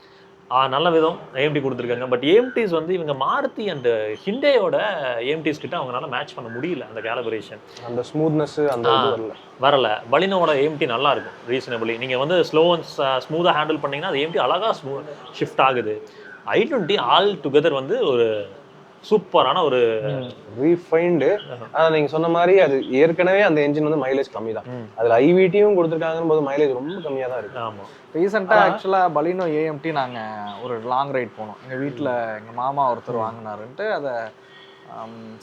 நல்ல விதம் AMT கொடுத்துருக்காங்க. பட் AMTs வந்து இவங்க மாருதி அண்ட் ஹிண்டேயோட AMTs கிட்ட அவங்களால மேட்ச் பண்ண முடியல. அந்த கேலிபரேஷன், அந்த ஸ்மூத்னஸ் அந்த வரல. பலினோட AMT நல்லா இருக்கும் ரீசனபிளி. நீங்கள் வந்து ஸ்மூத்தாக ஹேண்டில் பண்ணிங்கன்னா அது AMT அழகாக ஷிஃப்ட் ஆகுது. i20 ஆல் டுகெதர் வந்து ஒரு சூப்பரான ஒரு ரீஃபைண்டு. நீங்க சொன்ன மாதிரி அது ஏற்கனவே அந்த என்ஜின் வந்து மைலேஜ் கம்மி தான். அதுல IVTயும் கொடுத்துருக்காங்கன்னு போது மைலேஜ் ரொம்ப கம்மியாக தான் இருக்கு. ஆமாம். ரீசெண்டாக ஆக்சுவலாக பலினோ AMT நாங்கள் ஒரு லாங் ரைட் போனோம். எங்கள் வீட்டில் எங்கள் மாமா ஒருத்தர் வாங்கினாருன்ட்டு அதை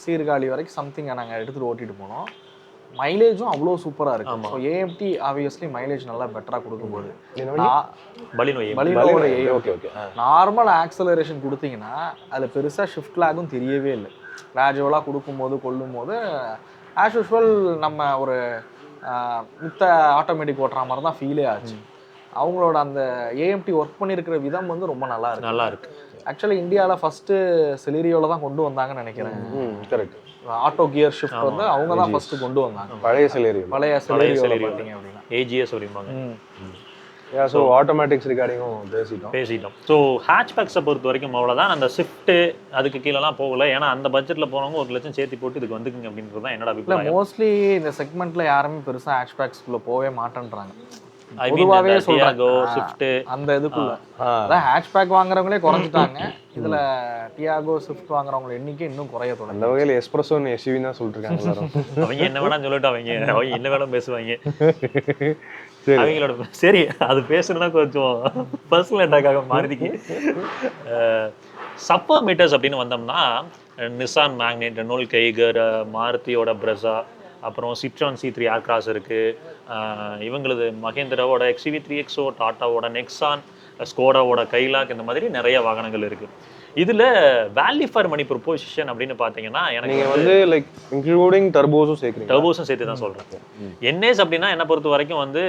சீர்காழி வரைக்கும் சம்திங் நாங்கள் எடுத்துகிட்டு ஓட்டிகிட்டு போனோம். மைலேஜும் அவ்வளோ சூப்பராக இருக்கு. ஸோ AMT ஆப்வியஸ்லி மைலேஜ் நல்லா பெட்டராக கொடுக்கும்போது பலினோட நார்மல் ஆக்சலரேஷன் கொடுத்தீங்கன்னா அதில் பெருசாக ஷிஃப்ட் லேகும் தெரியவே இல்லை. கிராஜுவலாக கொடுக்கும்போது கொள்ளும்போது ஆஸ் யூஷுவல் நம்ம ஒரு மித்த ஆட்டோமேட்டிக் ஓட்டுற மாதிரி தான் ஃபீலே ஆச்சு. அவங்களோட அந்த AMT ஒர்க் பண்ணியிருக்கிற விதம் வந்து ரொம்ப நல்லா இருக்கு. ஆக்சுவலி இந்தியாவில் ஃபர்ஸ்ட் செலிரியோவில் தான் கொண்டு வந்தாங்கன்னு நினைக்கிறேன். கரெக்ட். ஆட்டோ கியர் ஷிஃப்ட் வந்து அவங்க தான் ஃபர்ஸ்ட் கொண்டு வந்தாங்க. பழைய செலிரியோ பார்த்தீங்க அப்படின்னா AGS அப்படிம்பாங்க. ஸோ ஆட்டோமேட்டிக்ஸ் ரிகார்டிங்கும் பேசிட்டோம். ஸோ ஹேட்ச்பேக்ஸை பொறுத்த வரைக்கும் அவ்வளோதான். அந்த ஸ்விஃப்ட்டு அதுக்கு கீழெல்லாம் போகல. ஏன்னா அந்த பட்ஜெட்டில் போனவங்க 1 லட்சம் சேர்த்து போட்டு இதுக்கு வந்துக்குங்க அப்படின்றது தான் என்னோட அபிப்பிராயம். மோஸ்ட்லி இந்த செக்மெண்ட்ல யாருமே பெருசாக ஹேட்ச்பேக்ஸ்குள்ளே போகவே மாட்டேன்றாங்க. பொதுவாகவே டியாகோ ஸ்விஃப்ட் அந்த இதுக்குள்ள அதான் ஹேட்ச்பேக் வாங்குறவங்களே குறைஞ்சிட்டாங்க. இதுல டியாகோ ஸ்விஃப்ட் வாங்குறவங்க எண்ணிக்கை இன்னும் குறைய தொடங்கும். அந்த வகையில் எஸ்பிரஸோ SUV தான் சொல்லிட்டு இருக்காங்க. அவங்க என்ன வேணா சொல்லிட்டு அவங்க என்ன வேணா பேசுவாங்க. அவங்களோட சரி அது பேசுறதுனா கொஞ்சம் பர்சனல் அட்டாக்காக மாறுதிக்கு. சப்பர் மீட்டர்ஸ் அப்படின்னு வந்தோம்னா நிசான் மேக்னெட், ரெனால்ட் கைகர், மாருதியோட பிரஸா, அப்புறம் சிட்ரான் C3 ஏர்கிராஸ் இருக்குது. இவங்களது மகேந்திராவோட XUV3XO, டாட்டாவோட நெக்ஸான், ஸ்கோடாவோட கைலாக், இந்த மாதிரி நிறைய வாகனங்கள் இருக்குது. இதில் வேல்யூ ஃபார் மணி ப்ரொபோசிஷன் அப்படின்னு பார்த்தீங்கன்னா எனக்கு வந்து லைக் இன்க்ளூடிங் டர்போஸும் சேர்த்து தான் சொல்கிறேன். NS அப்படின்னா என்னை பொறுத்த வரைக்கும் வந்து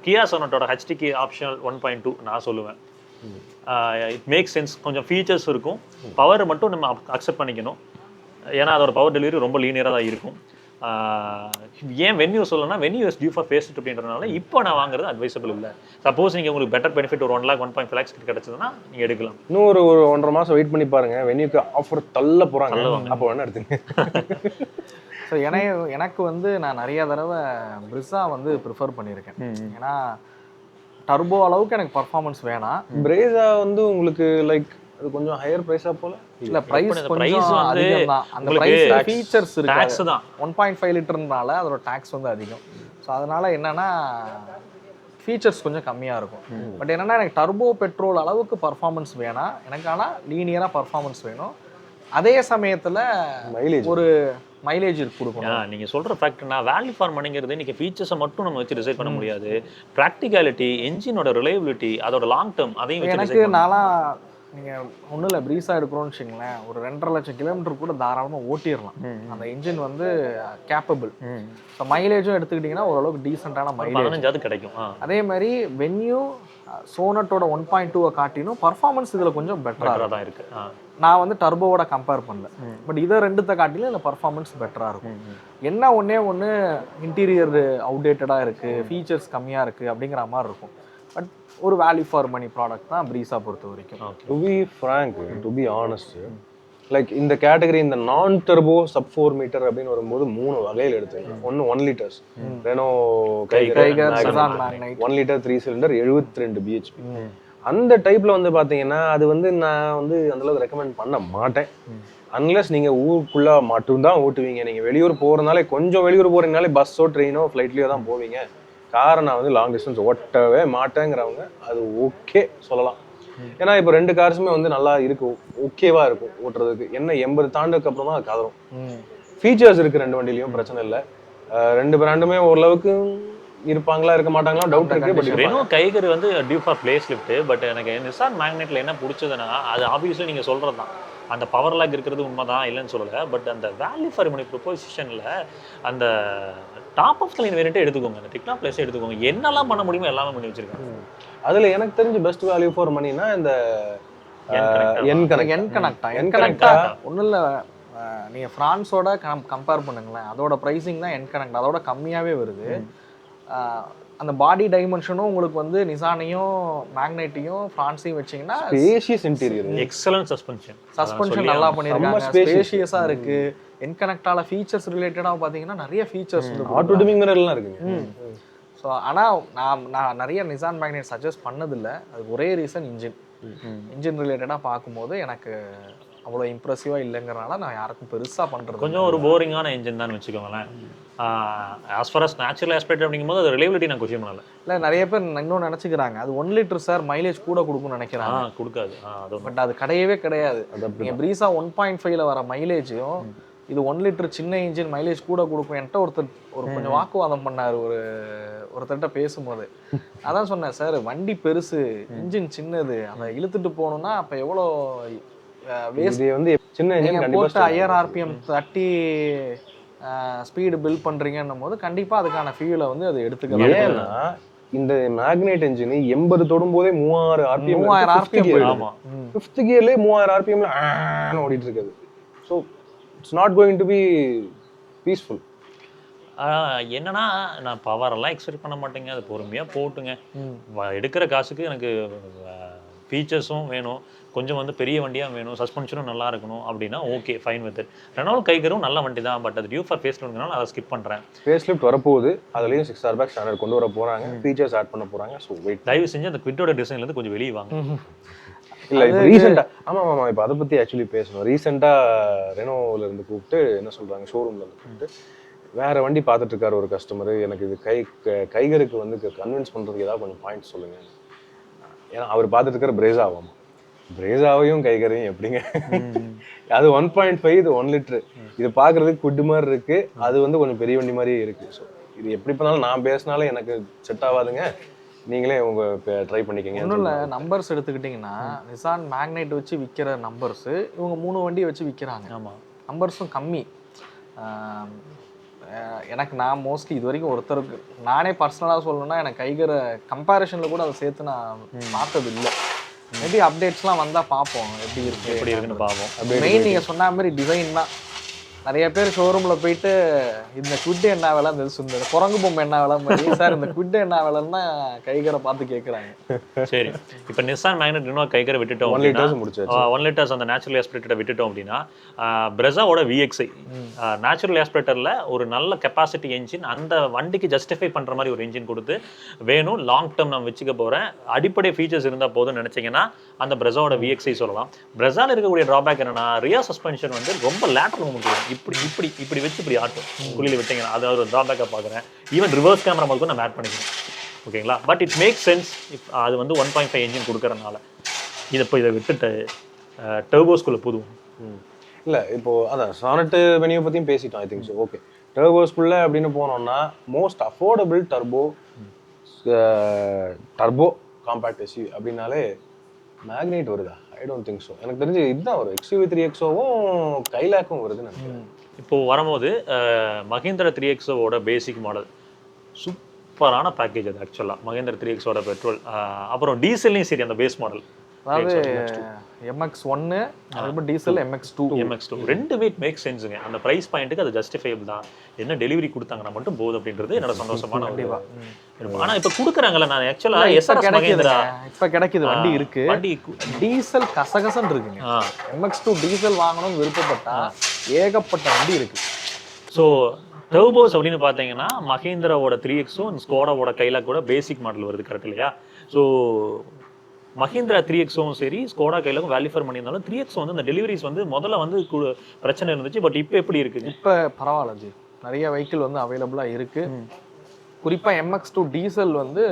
கியா சொனட்டோட HTK ஆப்ஷனல் 1.2 நான் சொல்லுவேன். It make sense. கொஞ்சம் ஃபீச்சர்ஸ் இருக்கும், பவர் மட்டும் நம்ம அக்செப்ட் பண்ணிக்கணும். ஏன்னா அதோட பவர் டெலிவரி ரொம்ப லீனியராக தான் இருக்கும். ஏன் வென்யூ சொல்லணும்னா Venue is due for face அப்படின்றதுனால இப்போ நான் வாங்குறது அட்வைசபிள் இல்லை. சப்போஸ் நீங்கள் உங்களுக்கு பெட்டர் பெனிஃபிட் ஒரு 1 lakh 1.5 lakhs கிடச்சதுன்னா நீங்கள் எடுக்கலாம். இன்னும் ஒரு 1.5 மாதம் வெயிட் பண்ணி பாருங்க, வென்யூக்கு ஆஃபர் தள்ள போகிறாங்க, அப்போ வேணா எடுத்துங்க. ஸோ எனக்கு வந்து நான் நிறைய தடவை பிரிஸா வந்து ப்ரிஃபர் பண்ணியிருக்கேன். ஏன்னா டர்போ அளவுக்கு எனக்கு பர்ஃபார்மன்ஸ் வேணாம். பிரேஸா வந்து உங்களுக்கு லைக் அது கொஞ்சம் ஹையர் பிரைஸா போல இல்ல, பிரைஸ் கொஞ்சம் அதிகம் தான். அந்த பிரைஸ் ஃபீச்சர்ஸ் இருக்கு, டாக்ஸ் தான் 1.5 லிட்டர்னால அதோட டாக்ஸ் வந்து அதிகம். ஸோ அதனால என்னன்னா ஃபீச்சர்ஸ் கொஞ்சம் கம்மியாக இருக்கும். பட் என்னன்னா எனக்கு டர்போ பெட்ரோல் அளவுக்கு பர்ஃபார்மன்ஸ் வேணாம் எனக்கு, ஆனால் லீனியராக பர்ஃபார்மன்ஸ் வேணும். அதே சமயத்தில் ஒரு மைலேஜ் கொடுக்கணும். நீங்கள் சொல்கிற ஃபேக்ட்னா வேல்யூ ஃபார் மணிங்கிறது இன்றைக்கி ஃபீச்சர்ஸை மட்டும் நம்ம வச்சு டிசைட் பண்ண முடியாது. ப்ராக்டிகாலிட்டி, என்ஜினோட ரிலையபிலிட்டி, அதோட லாங் டேர்ம் அதையும் வச்சு எனக்கு நான்லாம் நீங்கள் ஒன்றும் இல்லை ப்ரீஸா எடுக்கிறோன்னு வச்சுங்களேன், ஒரு 2.5 லட்சம் கிலோமீட்டர் கூட தாராளமாக ஓட்டிடலாம். அந்த இன்ஜின் வந்து கேப்பபிள். ஸோ மைலேஜும் எடுத்துக்கிட்டிங்கன்னா ஓரளவுக்கு டீசெண்டான மைலேஜ் 15 கிடைக்கும். அதே மாதிரி வென்யூ சோனட்டோட 1.2 காட்டினும் பர்ஃபார்மன்ஸ் இதில் கொஞ்சம் பெட்டராக தான் இருக்குது. நான் வந்து டர்போவோட கம்பேர் பண்ணல, பட் இதை ரெண்டுத்தை காட்டிலும் இந்த பர்ஃபார்மன்ஸ் பெட்டராக இருக்கும். என்ன ஒன்று இன்டீரியர் அவுடேட்டடாக இருக்குது, ஃபீச்சர்ஸ் கம்மியாக இருக்குது அப்படிங்கிற மாதிரி இருக்கும். பட் ஒரு வேல்யூ ஃபார் மணி ப்ராடக்ட் தான் ப்ரீஸா பொறுத்த வரைக்கும். To be frank, to be honest, like இந்த கேட்டகரி இந்த நான் டர்போ சப் 4 மீட்டர் அப்படின்னு வரும்போது 3 வகையில் எடுத்துங்க. ஒன்று 1 litres Reno கைகர் Nissan magnetite 1 litre 3 cylinder 72 PHP. அந்த டைப்ல வந்து பாத்தீங்கன்னா அது வந்து நான் வந்து அந்த அளவுக்கு ரெக்கமெண்ட் பண்ண மாட்டேன். அன்லெஸ் நீங்க ஊருக்குள்ள மட்டும்தான் ஓட்டுவீங்க. நீங்க வெளியூர் போறதுனாலே கொஞ்சம் வெளியூர் போறீங்கனாலே பஸ்ஸோ ட்ரெயினோ ஃப்ளைட்லயோ தான் போவீங்க. காரை நான் வந்து லாங் டிஸ்டன்ஸ் ஓட்டவே மாட்டேங்கிறவங்க அது ஓகே சொல்லலாம். ஏன்னா இப்போ 2 கார்ஸுமே வந்து நல்லா இருக்கும், ஓகேவா இருக்கும் ஓட்டுறதுக்கு. என்ன 80 தாண்டதுக்கு அப்புறம் தான் அது கதறும். ஃபீச்சர்ஸ் இருக்கு 2 வண்டிலையும், பிரச்சனை இல்லை. 2 பிராண்டுமே ஓரளவுக்கு இருப்பாங்களா இருக்க மாட்டாங்களா டவுட் இருக்கு. பட் ரெனோ கைகர் வந்து due for facelift. But எனக்கு நிசான் மேக்னெட்ல என்ன பிடிச்சதுன்னா அது ஆப்வியஸ்லி நீங்க சொல்றது தான், அந்த பவர் லாக் இருக்கிறது உண்மைதான், இல்லைன்னு சொல்லலை. பட் அந்த வேல்யூ ஃபார் மணி ப்ரொபோசிஷனில் அந்த டாப் ஆஃப் த லைன் வேரியண்ட்டே எடுத்துக்கோங்க, அந்த டெக்னா பிளேஸே எடுத்துக்கோங்க, என்னெல்லாம் பண்ண முடியுமோ எல்லாமே பண்ணி வச்சிருக்காங்க. அதுல எனக்கு தெரிஞ்ச பெஸ்ட் வேல்யூ ஃபார் மணினா இந்த என் கனெக்டா ஒன்றும் இல்லை. நீங்கள் ஃப்ரான்ஸோட கம்பேர் பண்ணுங்களேன், அதோட ப்ரைஸிங் தான் என் கனெக்ட், அதோட கம்மியாகவே வருது. அந்த பாடி டைமென்ஷனும் உங்களுக்கு வந்து நிசானையும் மேக்னைட்டையும் ஃப்ரான்ஸையும் வச்சிங்கன்னா ஸ்பேஷியஸ் இன்டீரியர், எக்ஸலன்ட் சஸ்பென்ஷன் நல்லா பண்ணியிருக்காங்க, ஸ்பேஷியஸாக இருக்குது. என் கனெக்டால ஃபீச்சர்ஸ் ரிலேட்டடாக பார்த்தீங்கன்னா நிறைய ஃபீச்சர்ஸ் ஆட்டோ டிமிங் மிரர்லாம் இருக்குங்க. ஸோ ஆனால் நான் நிறைய நிசான் மேக்னைட் சஜஸ்ட் பண்ணதில்லை. அதுக்கு ஒரே ரீசன் இன்ஜின் ரிலேட்டடாக பார்க்கும்போது எனக்கு அவ்வளோ இம்ப்ரெசிவாக இல்லைங்கிறனால நான் யாருக்கும் பெருசாக பண்ணுறது. கொஞ்சம் ஒரு போரிங்கான இன்ஜின் தான் வச்சுக்கோங்களேன். As for us natural aspect அப்படிங்கும்போது அது ரிலையபிலிட்டி நான் கொஸ்டின் பண்ணல. இல்லை, நிறைய பேர் இன்னும் நினச்சிக்கிறாங்க அது 1 லிட்டர் சார் மைலேஜ் கூட கொடுக்கும்னு நினைக்கிறாங்க. கொடுக்காது. பட் அது கிடையவே கிடையாது. நீங்கள் ப்ரீஸா 1.5ல வர மைலேஜும் இது 1 லிட்டர் சின்ன இன்ஜின் மைலேஜ் கூட கொடுக்கும். என்கிட்ட ஒரு கொஞ்சம் வாக்குவாதம் பண்ணார் ஒருத்தர்கிட்ட பேசும்போது. அதான் சொன்னேன், சார் வண்டி பெருசு, இன்ஜின் சின்னது, அதை இழுத்துட்டு போகணும்னா அப்போ எவ்வளோ வேஸ்ட். வந்து சின்ன இன்ஜின் போட்டு ஹையர் ஆர்பிஎம் 30 ஸ்பீடு பில்ட் பண்ணுறீங்கன்னும் போது கண்டிப்பாக அதுக்கான ஃபியூலை வந்து அது எடுத்துக்கலாம். ஏன்னா இந்த மேக்னைட் இன்ஜின் 80 தொடும் போதே 3000 ஆர்பிஎம் 5th கியர்லேயே 3000 ஆர்பிஎம்ல ஓடிட்டு இருக்குது. So it's not going to be peaceful. என்னன்னா நான் பவரெல்லாம் எக்ஸ்பெக்ட் பண்ண மாட்டேங்க, அது பொறுமையாக போட்டுங்க. எடுக்கிற காசுக்கு எனக்கு ஃபீச்சர்ஸும் வேணும், கொஞ்சம் வந்து பெரிய வண்டியாக வேணும், சஸ்பென்ஷனும் நல்லா இருக்கணும் அப்படின்னா okay, fine with it. Renault கைகரும் நல்ல வண்டி தான், பட் அது டியூ ஃபார் ஃபேஸ் லிஃப்ட்னால அதை ஸ்கிப் பண்ணுறேன். ஃபேஸ் லிஃப்ட் வரப்போகுது, அதுலேயும் 6 ஏர்பேக் ஸ்டாண்டர்ட் கொண்டு வர போகிறாங்க, ஃபீச்சர்ஸ் ஆட் பண்ண போகிறாங்க. So wait. தயவு செஞ்சு அந்த குவிட்டோட டிசைன்லேருந்து கொஞ்சம் வெளியே வாங்க. இல்லை இப்போ ரீசெண்டாக ஆமாம் இப்போ அதை பற்றி ஆக்சுவலி பேசணும். ரீசெண்டாக ரெனோவில் இருந்து கூப்பிட்டு என்ன சொல்கிறாங்க, ஷோரூமில் இருந்து கூப்பிட்டு வேறு வண்டி பார்த்துட்டு இருக்காரு ஒரு கஸ்டமரு, எனக்கு இது கைகருக்கு வந்து கன்வின்ஸ் பண்ணுறதுக்கு ஏதாவது கொஞ்சம் பாயிண்ட்ஸ் சொல்லுங்கள். ஏன்னா அவர் பார்த்துட்டு இருக்கிற பிரேஸாவும், பிரேஸாவையும் கைகரையும் எப்படிங்க, அது 1.5, இது 1 லிட்டரு, இது பார்க்குறதுக்கு குட்டு மாதிரி இருக்குது, அது வந்து கொஞ்சம் பெரிய வண்டி மாதிரியே இருக்குது. ஸோ இது எப்படி பண்ணாலும் நான் பேசினாலும் எனக்கு செட் ஆகாதுங்க, நீங்களே உங்கள் ட்ரை பண்ணிக்கங்க. ஒன்றும் இல்லை, நம்பர்ஸ் எடுத்துக்கிட்டிங்கன்னா நிசான் மேக்னைட் வச்சு விற்கிற நம்பர்ஸு இவங்க 3 வண்டியை வச்சு விற்கிறாங்க. ஆமாம், நம்பர்ஸும் கம்மி. எனக்கு நான் மோஸ்ட்லி இது வரைக்கும் ஒருத்தருக்கு நானே பர்சனலாக சொல்லணும்னா எனக்கு கைகரை கம்பேரிஷனில் கூட அதை சேர்த்து நான் பார்த்தது இல்லை. மேபி அப்டேட்ஸ்லாம் வந்தால் பார்ப்போம் எப்படி இருக்குன்னு பார்ப்போம். மெயின் நீங்கள் சொன்ன மாதிரி டிசைன் தான். நிறைய பேர் ஷோரூமில் போயிட்டு இந்த குவிட் என்ன விலைன்னு தெரிஞ்சு குரங்கு பொம்மை என்ன விலை மாதிரி, சார் இந்த குவிட் என்ன விலைன்னா கைகரை பார்த்து கேட்குறாங்க. சரி, இப்போ நிசான் மேக்னெட் இன்னும் கைகரை விட்டுட்டோம், 1 லிட்டர்ஸ் முடிச்சாச்சு. 1 லிட்டர்ஸ் அந்த நேச்சுரல் ஆஸ்பிரேட்டரை விட்டுட்டோம் அப்படின்னா பிரெஸாவோட VXi நேச்சுரல் ஆஸ்பிரேட்டரில் ஒரு நல்ல கெப்பாசிட்டி என்ஜின், அந்த வண்டிக்கு ஜஸ்டிஃபை பண்ணுற மாதிரி ஒரு என்ஜின் கொடுத்து வேணும், லாங் டேர்ம் நான் வச்சுக்க போகிறேன், அடிப்படை ஃபீச்சர்ஸ் இருந்தால் போதும்னு நினச்சிங்கன்னா அந்த பிரெஸாவோட VXi சொல்லலாம். பிரெஸாவில் இருக்கக்கூடிய ட்ராபேக் என்னன்னா ரியர் சஸ்பென்ஷன் வந்து ரொம்ப லேட்டரல் மூவ்மெண்ட், இப்படி வச்சு இப்படி ஆட்டும் குழியில் விட்டீங்கன்னா, அது ஒரு ட்ராபேக்காக பார்க்குறேன். ஈவன் ரிவர்ஸ் கேமரா மட்டும் நான் ஆட் பண்ணிக்கிறேன், ஓகேங்களா. பட் இட் மேக் சென்ஸ் அது வந்து 1.5 என்ஜின் கொடுக்கறதுனால. இதை விட்டுட்டு டர்போஸ்குள்ளே போதும். இல்லை இப்போது அதான் சானட்டு வெனியை பற்றியும் பேசிட்டோம். I think so okay. டர்போஸ்குள்ளே அப்படின்னு போனோம்னா most affordable turbo compact SUV அப்படின்னாலே மேக்னைட் வருதா? I don't think so. எனக்கு தெரிஞ்சு இதுதான் ஒரு XUV 3XOவும் கைலாக்கும் வருதுன்னு நினைக்கிறேன். இப்போது வரும்போது மஹிந்திரா 3XOவோட பேசிக் மாடல் சூப்பரான பேக்கேஜ் அது ஆக்சுவலாக. மஹிந்திரா 3XOட பெட்ரோல், அப்புறம் டீசல்லையும் சரி அந்த பேஸ் மாடல் அதாவது MX1 அதுக்கப்புறம் டீசல் MX2 ரெண்டுமே மேக் சென்ஸுங்க. அந்த பிரைஸ் பாயிண்ட்டுக்கு அது ஜஸ்டிஃபைபிள் தான். என்ன டெலிவரி கொடுத்தாங்கன்னா மட்டும் போதும் அப்படின்றது என்னோட சந்தோஷமான ஒரு ஆனா இப்ப குடுக்குறாங்கல்ல. நான் ஆக்சுவலா எஸ்ஆர்எஸ் மகேந்திரா இப்ப கிடைக்குது, வண்டி இருக்கு. வண்டி டீசல் கசகசன்னு இருக்குங்க. MX2 டீசல் வாங்கணும்னு விருப்பப்பட்டா ஏகப்பட்ட வண்டி இருக்கு. ஸோ டர்போஸ் அப்படின்னு பார்த்தீங்கன்னா மஹேந்திராவோட 3XO ஸ்கோடாவோட கைலாக் கூட பேசிக் மாடல் வருது, கரெக்ட் இல்லையா? ஸோ மஹிந்திரா 3XOவும் சரி ஸ்கோடா கைலாக்கும் வேல்யூ ஃபார் மணி இருந்தாலும் 3XO வந்து அந்த டெலிவரிஸ் வந்து முதல்ல வந்து பிரச்சனை இருந்துச்சு. பட் இப்போ எப்படி இருக்குது? இப்போ பரவாயில்ல ஜி, நிறைய வெஹிக்கிள் வந்து அவைலபிளாக இருக்கு. குறிப்பா MX2 டீசல் வந்து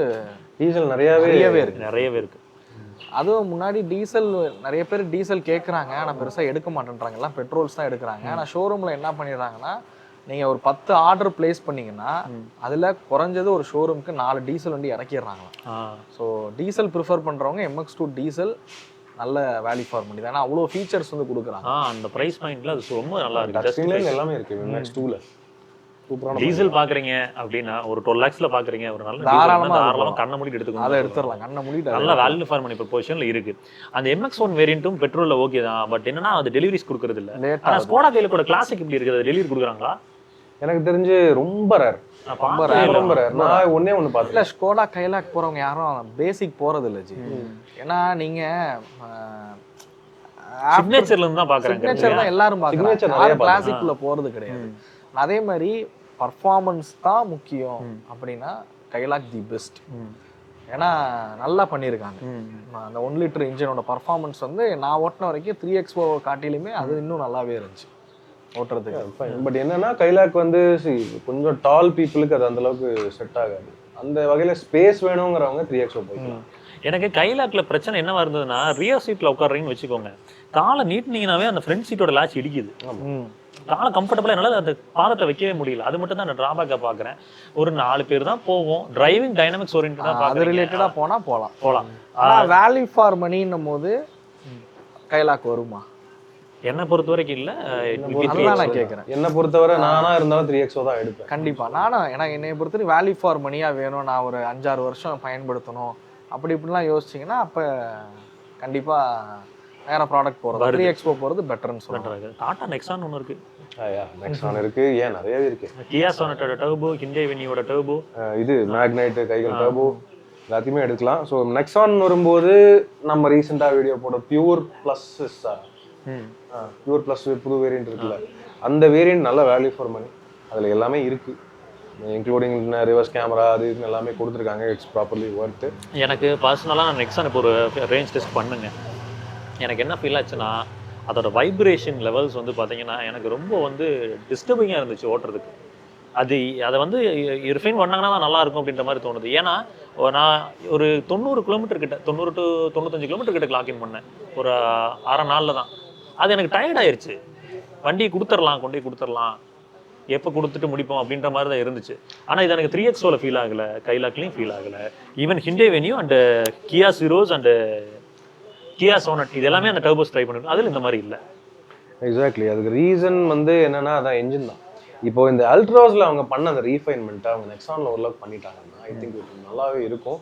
டீசல் நிறையவே இருக்கு. அதுவும் முன்னாடி டீசல் நிறைய பேர் டீசல் கேட்குறாங்க, ஆனால் பெருசாக எடுக்க மாட்டேன்றாங்க, எல்லாம் பெட்ரோல்ஸ் தான் எடுக்கிறாங்க. ஆனால் ஷோரூமில் என்ன பண்ணிடுறாங்கன்னா, நீங்கள் ஒரு 10 ஆர்டர் பிளேஸ் பண்ணீங்கன்னா அதில் குறைஞ்சது ஒரு ஷோரூமுக்கு 4 டீசல் வண்டி இறக்கிடுறாங்களா. ஸோ டீசல் ப்ரிஃபர் பண்ணுறவங்க MX2 டீசல் நல்ல வேல்யூ ஃபார் மணி தான். ஏன்னா அவ்வளோ ஃபீச்சர்ஸ் வந்து கொடுக்குறாங்க. அந்த ப்ரைஸ் பாயிண்ட்ல அது ரொம்ப நல்லா இருக்கு. எல்லாமே இருக்கு MX2ல. சூப்பரான டீசல் பாக்குறீங்க அப்படின்னா ஒரு 12 lakhsல பாக்குறீங்க, ஒரு நல்ல தாராளமா கண்ணை மூடிட்டு எடுத்துக்கோங்க. அதை எடுத்துடலாம், கண்ணை மூடிட்டு. நல்ல வேல்யூ ஃபார் மணி பொசிஷன்ல இருக்கு. அந்த MX1 வேரியண்ட்டும் பெட்ரோல்ல ஓகே தான். பட் என்னன்னா அது டெலிவரிஸ் கொடுக்கறது இல்ல. ஆனா ஸ்கோடா கைலாக்கோட கிளாசிக் இப்படி இருக்குது, டெலிவரி கொடுக்குறாங்களா? எனக்கு தெரிஞ்சு ரொம்ப ரேர். நான் ஒண்ணே ஒன்று பார்த்தேன். இல்லை, ஸ்கோடா கைலாக் போறவங்க யாரும் பேசிக் போறது இல்லை ஜி. ஏன்னா நீங்க சிக்னேச்சர்ல இருந்து தான் பாக்குறாங்க. சிக்னேச்சர் தான் எல்லாரும் பாக்குறாங்க, கிளாசிக்ல போறது கிடையாது. அதே மாதிரி பர்ஃபார்மன்ஸ் தான் முக்கியம் அப்படின்னா கைலாக் தி பெஸ்ட். ஏன்னா நல்லா பண்ணியிருக்காங்க. அந்த 1 லிட்டர் இன்ஜினோட பர்ஃபார்மன்ஸ் வந்து நான் ஓட்டின வரைக்கும் 3XO காட்டிலுமே அது இன்னும் நல்லாவே இருந்துச்சு ஓட்டுறதுக்கு. பட் என்னன்னா கைலாக் வந்து கொஞ்சம் டால் பீப்புளுக்கு அது அந்த அளவுக்கு செட் ஆகாது. அந்த வகையில ஸ்பேஸ் வேணுங்கிறவங்க 3XO போய்க்கலாம். எனக்கு கைலாக்ல பிரச்சனை என்னவா இருந்ததுன்னா, ரியர் சீட்ல உட்காடுறீங்கன்னு வச்சுக்கோங்க, காலை நீட்டினீங்கன்னாவே அந்த ஃப்ரண்ட் சீட்டோட லாச் இடிக்குது. காலை கம்ஃபர்டபுளா என்னால அந்த பாதத்தை வைக்கவே முடியல. அது மட்டும் தான் நான் டிராபேக்கா பாக்குறேன். ஒரு 4 பேர் தான் போவோம். டிரைவிங் டைனமிக்ஸ் ஓரியன்டா அது ரிலேட்டடா போலாம். ஆனா வேல்யூ ஃபார் மணின்னும் போது கைலாக் வருமா? என்ன பொறுத்த வரைக்கும் இல்ல. நான் கேட்கறேன், என்ன பொறுத்தவரை நானா இருந்தாலும் 3XO தான் எடுப்பேன் கண்டிப்பா. நானும் எனக்கு என்னை பொறுத்தவரை வேல்யூ ஃபார் மணியா வேணும், நான் ஒரு 5-6 வருஷம் பயன்படுத்தணும் அப்படி இப்படிலாம் யோசிச்சிங்கன்னா அப்ப கண்டிப்பா வேற ப்ராடக்ட் போறது, 3XO போறது பெட்டர்னு சொல்றாங்க. டாடா நெக்ஸான் ஒன்று இருக்கு. நெக்ஸான் இருக்கு, ஏன் நிறையவே இருக்கு. கியா சோனட்டோட டர்போ, ஹிண்டே வெனியோட டர்போ, இது மேக்னைட் கைகள் டர்போ எல்லாத்தையுமே எடுக்கலாம். ஸோ நெக்ஸான் வரும்போது நம்ம ரீசெண்டா வீடியோ போட பியூர் பிளஸ் பியூர் பிளஸ் புது வேரியன்ட் இருக்குல்ல, அந்த வேரியன்ட் நல்ல வேல்யூ ஃபார் மணி. அதில் எல்லாமே இருக்கு, இன்க்ளூடிங் ரிவர்ஸ் கேமரா அது இதுன்னு எல்லாமே கொடுத்துருக்காங்க. It's properly worth. எனக்கு பர்சனலாக நான் நெக்ஸான் இப்போ ஒரு ரேஞ்ச் டெஸ்ட் பண்ணுங்க. எனக்கு என்ன ஃபீல் ஆச்சுன்னா, அதோட வைப்ரேஷன் லெவல்ஸ் வந்து பார்த்தீங்கன்னா எனக்கு ரொம்ப வந்து டிஸ்டர்பிங்காக இருந்துச்சு ஓட்டுறதுக்கு. அதை வந்து ரிஃபைன் பண்ணாங்கன்னா தான் நல்லா இருக்கும் அப்படின்ற மாதிரி தோணுது. ஏன்னா நான் ஒரு 90 கிலோமீட்டர் கிட்ட 90 to 95 கிலோமீட்டர் கிட்ட லாக்இன் பண்ணேன் ஒரு அரை நாளில் தான். அது எனக்கு டயர்ட் ஆயிடுச்சு. வண்டி கொண்டு கொடுத்துடலாம், எப்போ கொடுத்துட்டு முடிப்போம் அப்படின்ற மாதிரி தான் இருந்துச்சு. ஆனால் இது எனக்கு 3XOவில் ஃபீல் ஆகலை, கைலாக்லையும் ஃபீல் ஆகலை. Even Hyundai Venue and Kia Syros and Kia Sonet இது எல்லாமே அந்த டர்போஸ் ட்ரை பண்ணிருக்கோம். அதில் இந்த மாதிரி இல்லை. எக்ஸாக்ட்லி. அதுக்கு ரீசன் வந்து என்னன்னா அதான் என்ஜின் தான். இப்போ இந்த அல்ட்ராஸ்ல அவங்க பண்ண அந்த ரீஃபைன்மெண்ட்டை அவங்க நெக்ஸான்ல ஓரளவுக்கு பண்ணிட்டாங்கன்னா ஐ திங்க் நல்லாவே இருக்கும்.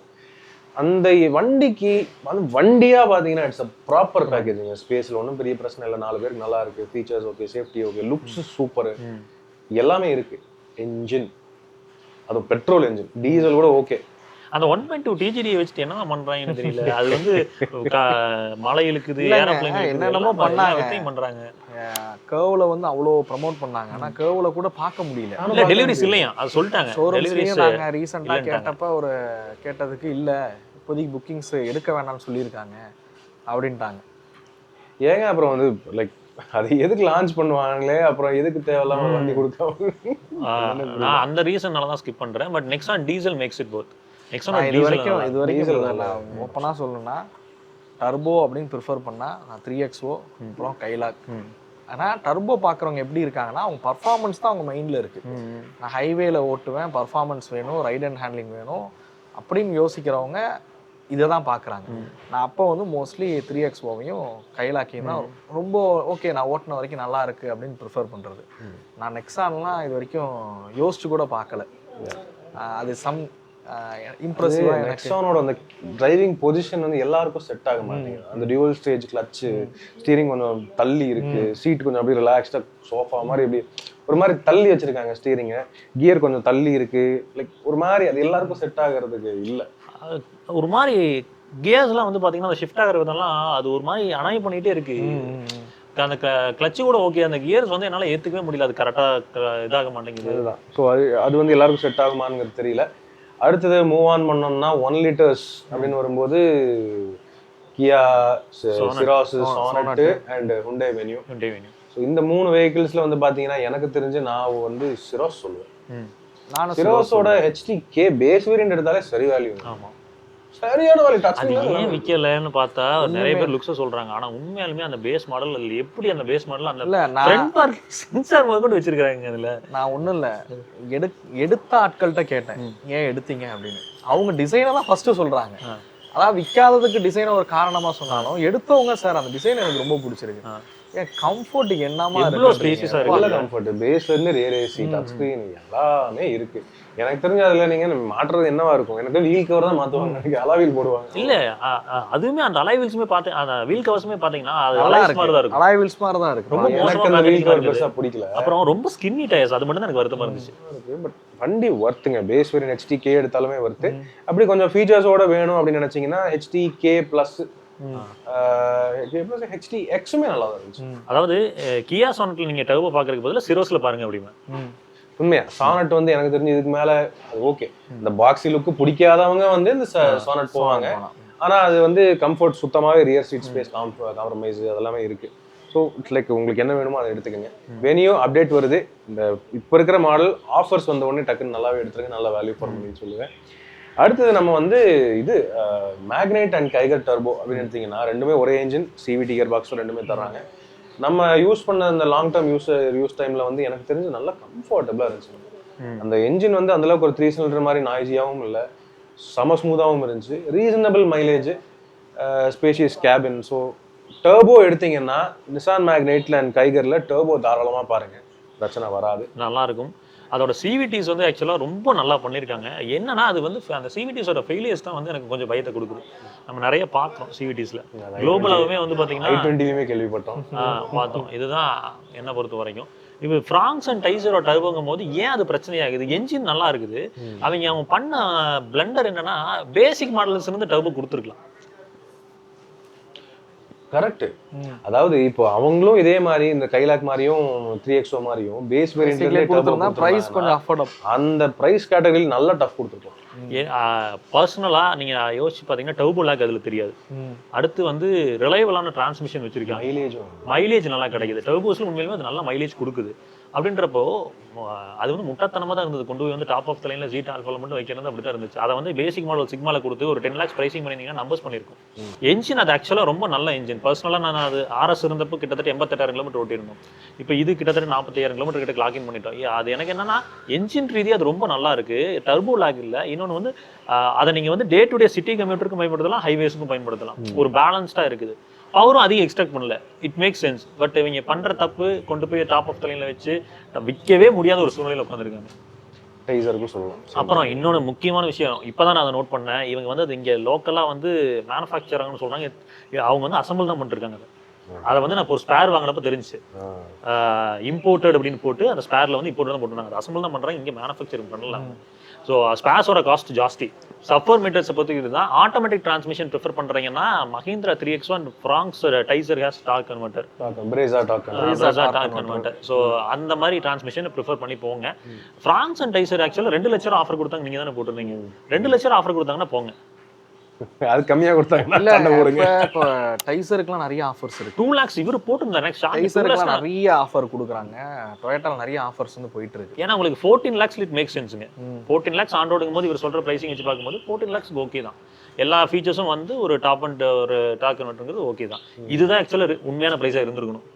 அந்த வண்டிக்கு வந்து வண்டியா பார்த்தீங்கன்னா இட்ஸ் அ ப்ராப்பர் பேக்கேஜிங். ஸ்பேஸில் ஒன்றும் பெரிய பிரச்சனை இல்லை, 4 பேருக்கு நல்லா இருக்கு, features okay, safety okay, looks super, எல்லாமே இருக்கு. என்ஜின் அது பெட்ரோல் என்ஜின், டீசல் கூட ஓகே. அந்த 1.2 TGD வச்சுட்டு என்ன பண்றாங்கன்னு தெரியல. அது வந்து மலை இழுக்குது, என்னென்னமோ பண்றாங்க. கர்வ்ல வந்து அவ்வளோ ப்ரமோட் பண்ணாங்க, ஆனா கர்வ்ல கூட பார்க்க முடியல. இல்ல டெலிவரிஸ் இல்லையா அது சொல்லிட்டாங்க. ஷோரூம்ஸ்லயே நாங்க ரீசெண்டா கேட்டப்ப கேட்டதுக்கு இல்ல இப்போதைக்கு புக்கிங்ஸ் எடுக்க வேணாம்னு சொல்லியிருக்காங்க அப்படின்ட்டாங்க. ஏங்க அப்புறம் வந்து லைக் அது எதுக்கு லான்ச் பண்ணுவாங்களே, அப்புறம் எதுக்கு தேவையில்லாம வண்டி கொடுக்காம? நான் அந்த ரீசன்னால தான் ஸ்கிப் பண்றேன். But Nexon diesel makes it both. இது வரைக்கும் ஓப்பனா சொல்லணும்னா டர்போ அப்படின்னு ப்ரிஃபர் பண்ணா நான் 3XO அப்புறம் கைலாக். ஆனா டர்போ பாக்குறவங்க எப்படி இருக்காங்கன்னா அவங்க பர்ஃபார்மன்ஸ் தான் அவங்க மைண்ட்ல இருக்கு. நான் ஹைவேல ஓட்டுவேன், பர்ஃபார்மன்ஸ் வேணும், ரைட் அண்ட் ஹேண்ட்லிங் வேணும் அப்படின்னு யோசிக்கிறவங்க இதை தான் பார்க்குறாங்க. நான் அப்போ வந்து மோஸ்ட்லி 3XOவையும் கைலாக்கையும் தான் ரொம்ப ஓகே நான் ஓட்டின வரைக்கும் நல்லா இருக்கு அப்படின்னு ப்ரிஃபர் பண்ணுறது. நான் நெக்ஸான்லாம் இது வரைக்கும் யோசிச்சு கூட பார்க்கல. அது இம்ப்ரெசிவா எனக்கு. நெக்ஸானோட அந்த டிரைவிங் பொசிஷன் வந்து எல்லாருக்கும் செட் ஆக மாட்டேங்குது. அந்த டியூவல் ஸ்டேஜ் கிளட்ச், ஸ்டீரிங் கொஞ்சம் தள்ளி இருக்கு, சீட் கொஞ்சம் அப்படியே ரிலாக்ஸ்டா சோஃபா மாதிரி இப்படி ஒரு மாதிரி தள்ளி வச்சிருக்காங்க ஸ்டீரிங்க, கியர் கொஞ்சம் தள்ளி இருக்கு, லைக் ஒரு மாதிரி அது எல்லாருக்கும் செட் ஆகிறதுக்கு இல்லை. ஒரு மாதிரி கியர்ஸ்லாம் வந்து பார்த்தீங்கன்னா அந்த ஷிஃப்ட் ஆகிற விதம்லாம் அது ஒரு மாதிரி அனாய் பண்ணிகிட்டே இருக்கு. அந்த கிளச்சு கூட ஓகே, அந்த கியர்ஸ் வந்து என்னால் ஏற்றுக்கவே முடியல, அது கரெக்டாக இதாக மாட்டேங்குது. அதுதான். ஸோ அது வந்து எல்லாருக்கும் செட் ஆகுமான்னு தெரியல. அடுத்தது மூவ் ஆன் பண்ணோம்னா 1 லிட்டர்ஸ் அப்படின்னு வரும்போது Kia Syros, Sonet and Hyundai Venue. So இந்த 3 வெஹிக்கிள்ஸ்ல வந்து பார்த்தீங்கன்னா எனக்கு தெரிஞ்சு நான் வந்து சிராஸ் சொல்லுவேன். சிராஸோட HTK பேஸ் வேரியன்ட் எடுத்தாலே சரி வேல்யூ. ஆமாம், சரியான வேல்யூ. அது ஏன் விற்கலன்னு பார்த்தா நிறைய பேர் லுக்ஸை சொல்றாங்க. ஆனா உண்மையாலுமே அந்த பேஸ் மாடல் அதில் எப்படி அந்த பேஸ் மாடல் அந்த ஃப்ரண்ட் பார்க்கிங் சென்சார் முதற்கொண்டு வச்சிருக்காங்க அதுல. நான் ஒன்றும் இல்லை, எடுத்த ஆட்கள்கிட்ட கேட்டேன் ஏன் எடுத்தீங்க அப்படின்னு. அவங்க டிசைனை தான் ஃபர்ஸ்ட் சொல்றாங்க. அதாவது விற்காததுக்கு டிசைனை ஒரு காரணமா சொன்னாலும் எடுத்தவங்க சார் அந்த டிசைன் எனக்கு ரொம்ப பிடிச்சிருக்கு, ஏன் கம்ஃபர்ட்டுக்கு என்னமா இருக்கு, கம்ஃபர்ட் பேஸ்ல இருந்து ரியர் ஏசி, டச் ஸ்கிரீன் எல்லாமே இருக்கு. எனக்கு தெரிஞ்ச அதுல நீங்க மாற்றுறது என்னவா இருக்கும், எனக்கு வீல் கவர் தான் மாத்துவாங்க, எனக்கு அலாய் வீல் போடுவாங்க. இல்ல அதுவுமே அந்த அலாய் வீல்ஸுமே பார்த்தேன், அந்த வீல் கவர்ஸுமே பாத்தீங்கன்னா அது அலாய் மாதிரி தான் இருக்கும், அலாய் வீல்ஸ் மாதிரி தான் இருக்கு. ரொம்ப எனக்கு அந்த வீல் கவர் பெருசா பிடிக்கல. அப்புறம் ரொம்ப ஸ்கின்னி டயர்ஸ், அது மட்டும் தான் எனக்கு வருத்தமா இருந்துச்சு. பட் வண்டி ஒர்த்துங்க, பேஸ் வேரியன்ட் HTK எடுத்தாலுமே ஒர்த்து. அப்படி கொஞ்சம் ஃபீச்சர்ஸோட வேணும் அப்படின்னு நினைச்சீங்கன்னா HTK பிளஸ் HTXமே நல்லா தான் இருந்துச்சு. அதாவது கியா சானட்ல நீங்க டர்போ பாக்குறதுக்கு பதிலா சிரோஸ்ல பாருங்க அப்படிமா. உண்மையா சானட் வந்து எனக்கு தெரிஞ்சு இதுக்கு மேல ஓகே, இந்த பாக்ஸி லுக்கு பிடிக்காதவங்க வந்து இந்த சானட் போவாங்க. ஆனா அது வந்து கம்ஃபர்ட் சுத்தமாவே ரியர் சீட் ஸ்பேஸ் காம்ப்ரமைஸ் அதெல்லாமே இருக்கு. ஸோ இட்ஸ் லைக் உங்களுக்கு என்ன வேணுமோ அதை எடுத்துக்கங்க. வெனியோ அப்டேட் வருது, இந்த இப்போ இருக்கிற மாடல் ஆஃபர்ஸ் வந்த உடனே டக்குன்னு நல்லாவே எடுத்துருங்க, நல்லா வேல்யூ ஃபார் மணின்னு சொல்லுவேன். அடுத்தது நம்ம வந்து இது மேக்னைட் அண்ட் கைகர் டர்போ அப்படின்னு எடுத்தீங்கன்னா ரெண்டுமே ஒரே இன்ஜின், CVT கியர் பாக்ஸும் ரெண்டுமே தர்றாங்க. நம்ம யூஸ் பண்ண அந்த லாங் டேர்ம் யூஸ் டைம்ல வந்து எனக்கு தெரிஞ்சு நல்லா கம்ஃபர்டபுளா இருந்துச்சு. அந்த என்ஜின் வந்து அந்த அளவுக்கு ஒரு 3 சிலிண்டர் மாதிரி நாய்ஸியாகவும் இல்லை, செம ஸ்மூத்தாகவும் இருந்துச்சு, reasonable mileage, spacious cabin. So turbo எடுத்தீங்கன்னா நிசான் மேக்னைட்ல அண்ட் கைகர்ல டர்போ தாராளமா பாருங்க, பிரச்சனை வராது, நல்லா இருக்கும். அதோட CVTs வந்து ஆக்சுவலாக ரொம்ப நல்லா பண்ணியிருக்காங்க. என்னன்னா அது வந்து அந்த CVTஸோட ஃபெயிலியர்ஸ் தான் வந்து எனக்கு கொஞ்சம் பயத்தை கொடுக்குது. நம்ம நிறைய பார்க்குறோம் CVTஸ்ல, குளோபலாகவே வந்து பார்த்தீங்கன்னா i20 கேள்விப்பட்டோம், பார்த்தோம். இதுதான் என்னை பொறுத்த வரைக்கும். இப்போ ஃப்ராங்ஸ் அண்ட் டைசரோ டர்போங்கும் போது ஏன் அது பிரச்சனையாகுது, என்ஜின் நல்லா இருக்குது, அவங்க பண்ண பிளண்டர் என்னன்னா பேசிக் மாடல்ஸ் இருந்து டர்போ கொடுத்துருக்கலாம். கரெக்ட். அதாவது இப்போ அவங்களும் இதே மாதிரி இந்த கைலாக் மாதிரியும் 3XO மாதிரியும் பேஸ் வேரியன்ட்ல பிரைஸ் கொஞ்சம் அஃபோர்டபுள், அந்த பிரைஸ் கேட்டகரியில் நல்ல டஃப் கொடுத்துருக்கோம். பர்சனலா நீங்க யோசிச்சு பாத்தீங்கன்னா டர்போ லாக் அதுல தெரியாது. அடுத்து வந்து ரிலையபிளான டிரான்ஸ்மிஷன் வச்சிருக்காங்க, மைலேஜ் நல்லா கிடைக்குது. டர்போஸ்ல உண்மையிலுமே அது நல்ல மைலேஜ் கொடுக்குது. அப்படின்றப்போ அது வந்து முட்டாத்தனமாக தான் இருந்தது. கொண்டு போய் வந்து டாப் ஆஃப் த லைனில் ஜீட் ஆல்ஃபாவில் மட்டும் வைக்கிறது அப்படி தான் இருந்துச்சு. அதை வந்து பேசிக் மாடல் சிக்மாவில் கொடுத்து ஒரு 10 lakhs ப்ரைசிங் பண்ணியிருந்தீங்கன்னா நம்பர்ஸ் பண்ணியிருக்கும். என்ஜின் அது ஆக்சுவலாக ரொம்ப நல்ல என்ஜின். பர்சனலாக நான் அது RS இருந்தப்போ கிட்டத்தட்ட 88,000 கிலோமீட்டர் ஓட்டியிருந்தோம். இப்போ இது கிட்டத்தட்ட 45,000 கிலோமீட்டர் கிட்ட லாக்இன் பண்ணிட்டோம். அது எனக்கு என்னன்னா என்ஜின் ரீதியாக அது ரொம்ப நல்லா இருக்கு, டர்போ லாக் இல்லை. இன்னொன்று வந்து அதை நீங்கள் வந்து டே டு டே சிட்டி கம்யூட்டருக்கும் பயன்படுத்தலாம், ஹைவேஸுக்கும் பயன்படுத்தலாம். ஒரு பேலன்ஸ்டாக இருக்குது. பவரும் அதிகம் எக்ஸ்ட்ராக்ட் பண்ணல, இட் மேக் சென்ஸ். பட் இவங்க பண்ற தப்பு கொண்டு போய் டாப் ஆஃப் த லைன்ல வச்சு விற்கவே முடியாத ஒரு சூழ்நிலையில் உட்காந்துருக்காங்க. அப்புறம் இன்னொன்று முக்கியமான விஷயம், இப்போதான் நான் அதை நோட் பண்ணேன். இவங்க வந்து அது இங்கே லோக்கலாக வந்து மேனுஃபேக்சராங்கன்னு சொல்றாங்க, அவங்க வந்து அசம்பிள் தான் பண்ணிருக்காங்க. அதை வந்து நான் ஒரு ஸ்பேர் வாங்கினப்ப தெரிஞ்சு இம்போர்ட்டட் அப்படின்னு போட்டு அந்த ஸ்பேர்ல வந்து இம்போர்ட் தான் போட்டுருந்தாங்க. அது அசம்பிள் தான் பண்றாங்க, இங்கே மேனுஃபேக்சரிங் பண்ணலாம். ஸோ ஸ்பேர்ஸோட காஸ்ட் ஜாஸ்தி. சஃபர் மீட்டர்ஸை பொறுத்து இதுதான். ஆட்டோமேட்டிக் டிரான்ஸ்மிஷன் ப்ரிஃபர் பண்றீங்கன்னா Mahindra 3XO and Fronx Taisor has dark converter, dark converter. So அந்த மாதிரி டிரான்ஸ்மிஷன் ப்ரிஃபர் பண்ணி போங்க. ஃப்ராங்ஸ் அண்ட் டைசர் ஆக்சுவலாக 2 லட்சம் ஆஃபர் கொடுத்தாங்க, நீங்க தானே போட்டிருந்தீங்க. 2 லட்சம் ஆஃபர் கொடுத்தாங்கன்னா போங்க, அது கம்மியா கொடுத்தாங்க. டைசருக்குலாம் நிறைய ஆஃபர்ஸ் இருக்கு. 2 lakhs இவரு போட்டுருந்தாரு. டைசருக்குலாம் நிறைய ஆஃபர் கொடுக்குறாங்க. டொயோட்டால நிறைய ஆஃபர்ஸ் வந்து போயிட்டு இருக்கு. ஏன்னா உங்களுக்கு 14 lakhs இட் மேக் சென்ஸ்ங்க. 14 lakhs ஆன் ரோடுங்கும் போது இவர் சொல்ற பிரைசிங் வச்சு பார்க்கும்போது 14 lakhs ஓகே தான். எல்லா ஃபீச்சர்ஸும் வந்து ஒரு டாப் அண்ட் ஒரு டாக் கன்வெர்ட்டர்ங்கிறது ஓகே தான். இதுதான் ஆக்சுவலா உண்மையான பிரைஸா இருந்திருக்கணும்.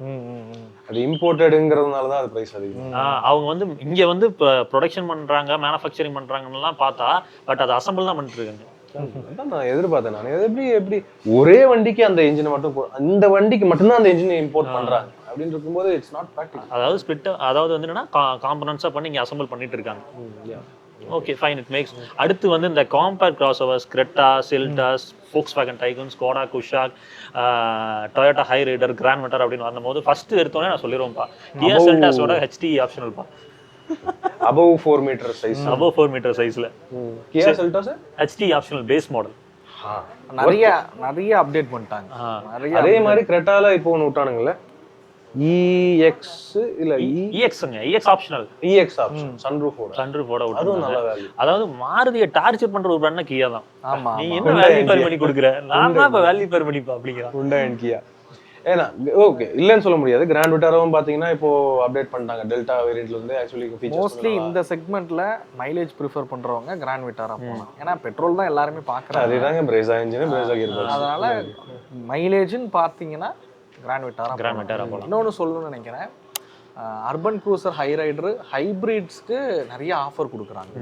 அது இம்போர்ட்டடுங்கிறதுனால தான் அது பிரைஸ் அதிகம். அவங்க வந்து இங்க வந்து ப்ரொடக்ஷன் பண்றாங்க, மேனுஃபேக்சரிங் பண்றாங்கன்னு பார்த்தா, பட் அது அசம்பிள் தான் பண்ணிட்டு இருக்காங்க. நான் எதிர்பார்த்தேன். நான் எப்படி ஒரே வண்டிக்கு அந்த இன்ஜினை மட்டும் அந்த வண்டிக்கு மட்டும்தான் அந்த இன்ஜினை இம்போர்ட் பண்றாங்க அப்படின்னு இருக்கும்போது இட்ஸ் நாட் பிராக்டிகல். அதாவது ஸ்பிளிட், அதாவது வந்து என்னன்னா காம்பனன்ட்ஸா பண்ணி இங்க அசம்பிள் பண்ணிட்டு இருக்காங்க. Okay fine, it makes. அடுத்து வந்து இந்த compact crossovers, Creta, Seltos, Volkswagen Taigun, Skoda Kushaq, Toyota Hyryder, Grand Vitara அப்படின்னு வரும்போது ஃபர்ஸ்ட் எடுத்தோன்னே நான் சொல்லிடுவேன்ப்பா, கியா செல்டாஸோட HT ஆப்ஷனல்ப்பா. above 4 metre size. above 4 metre சைஸ்ல Kia Seltos HT optional base model நிறைய அப்டேட் பண்ணிட்டாங்க. நிறைய அதே மாதிரி கிரெட்டால இப்போ ஒன்று விட்டானுங்கல்ல, EX இல்ல EXங்க, EX ஆப்ஷனல், EX ஆப்ஷன் சன்ரூஃபோட விட்டு. அதுவும் நல்ல வேல்யூ. அதாவது மாருதியை டார்ச்சர் பண்ற ஒரு பிராண்ட்னா கியா தான். ஆமா, நீ என்ன வேல்யூ பேர் பண்ணி கொடுக்குற, நான் தான் இப்ப வேல்யூ பேர் பண்ணிப்பா அப்படிங்கிறான். ஹுண்டாய் அண்ட் கியா. ஏன்னா ஓகே இல்லைன்னு சொல்ல முடியாது. கிராண்ட் விட்டாராவும் பாத்தீங்கன்னா இப்போ அப்டேட் பண்ணிட்டாங்க டெல்டா வேரியன்ட்ல இருந்து. ஆக்சுவலி ஃபீச்சர்ஸ் மோஸ்ட்லி இந்த செக்மெண்ட்ல மைலேஜ் ப்ரிஃபர் பண்றவங்க கிராண்ட் விட்டாரா போகலாம். ஏன்னா பெட்ரோல் தான் எல்லாருமே பாக்குறாங்க. அதேதாங்க பிரேசா இன்ஜின், பிரேசா கியர் பாக்ஸ். அதனால மைலேஜ்னு பார்த்தீங்கன்னா கிராண்ட் விட்டாரா போகலாம். இன்னொன்று சொல்லணும்னு நினைக்கிறேன், அர்பன் க்ரூசர், ஹை ரைடர், ஹைப்ரிட்ஸ்க்கு நிறைய ஆஃபர் கொடுக்குறாங்க.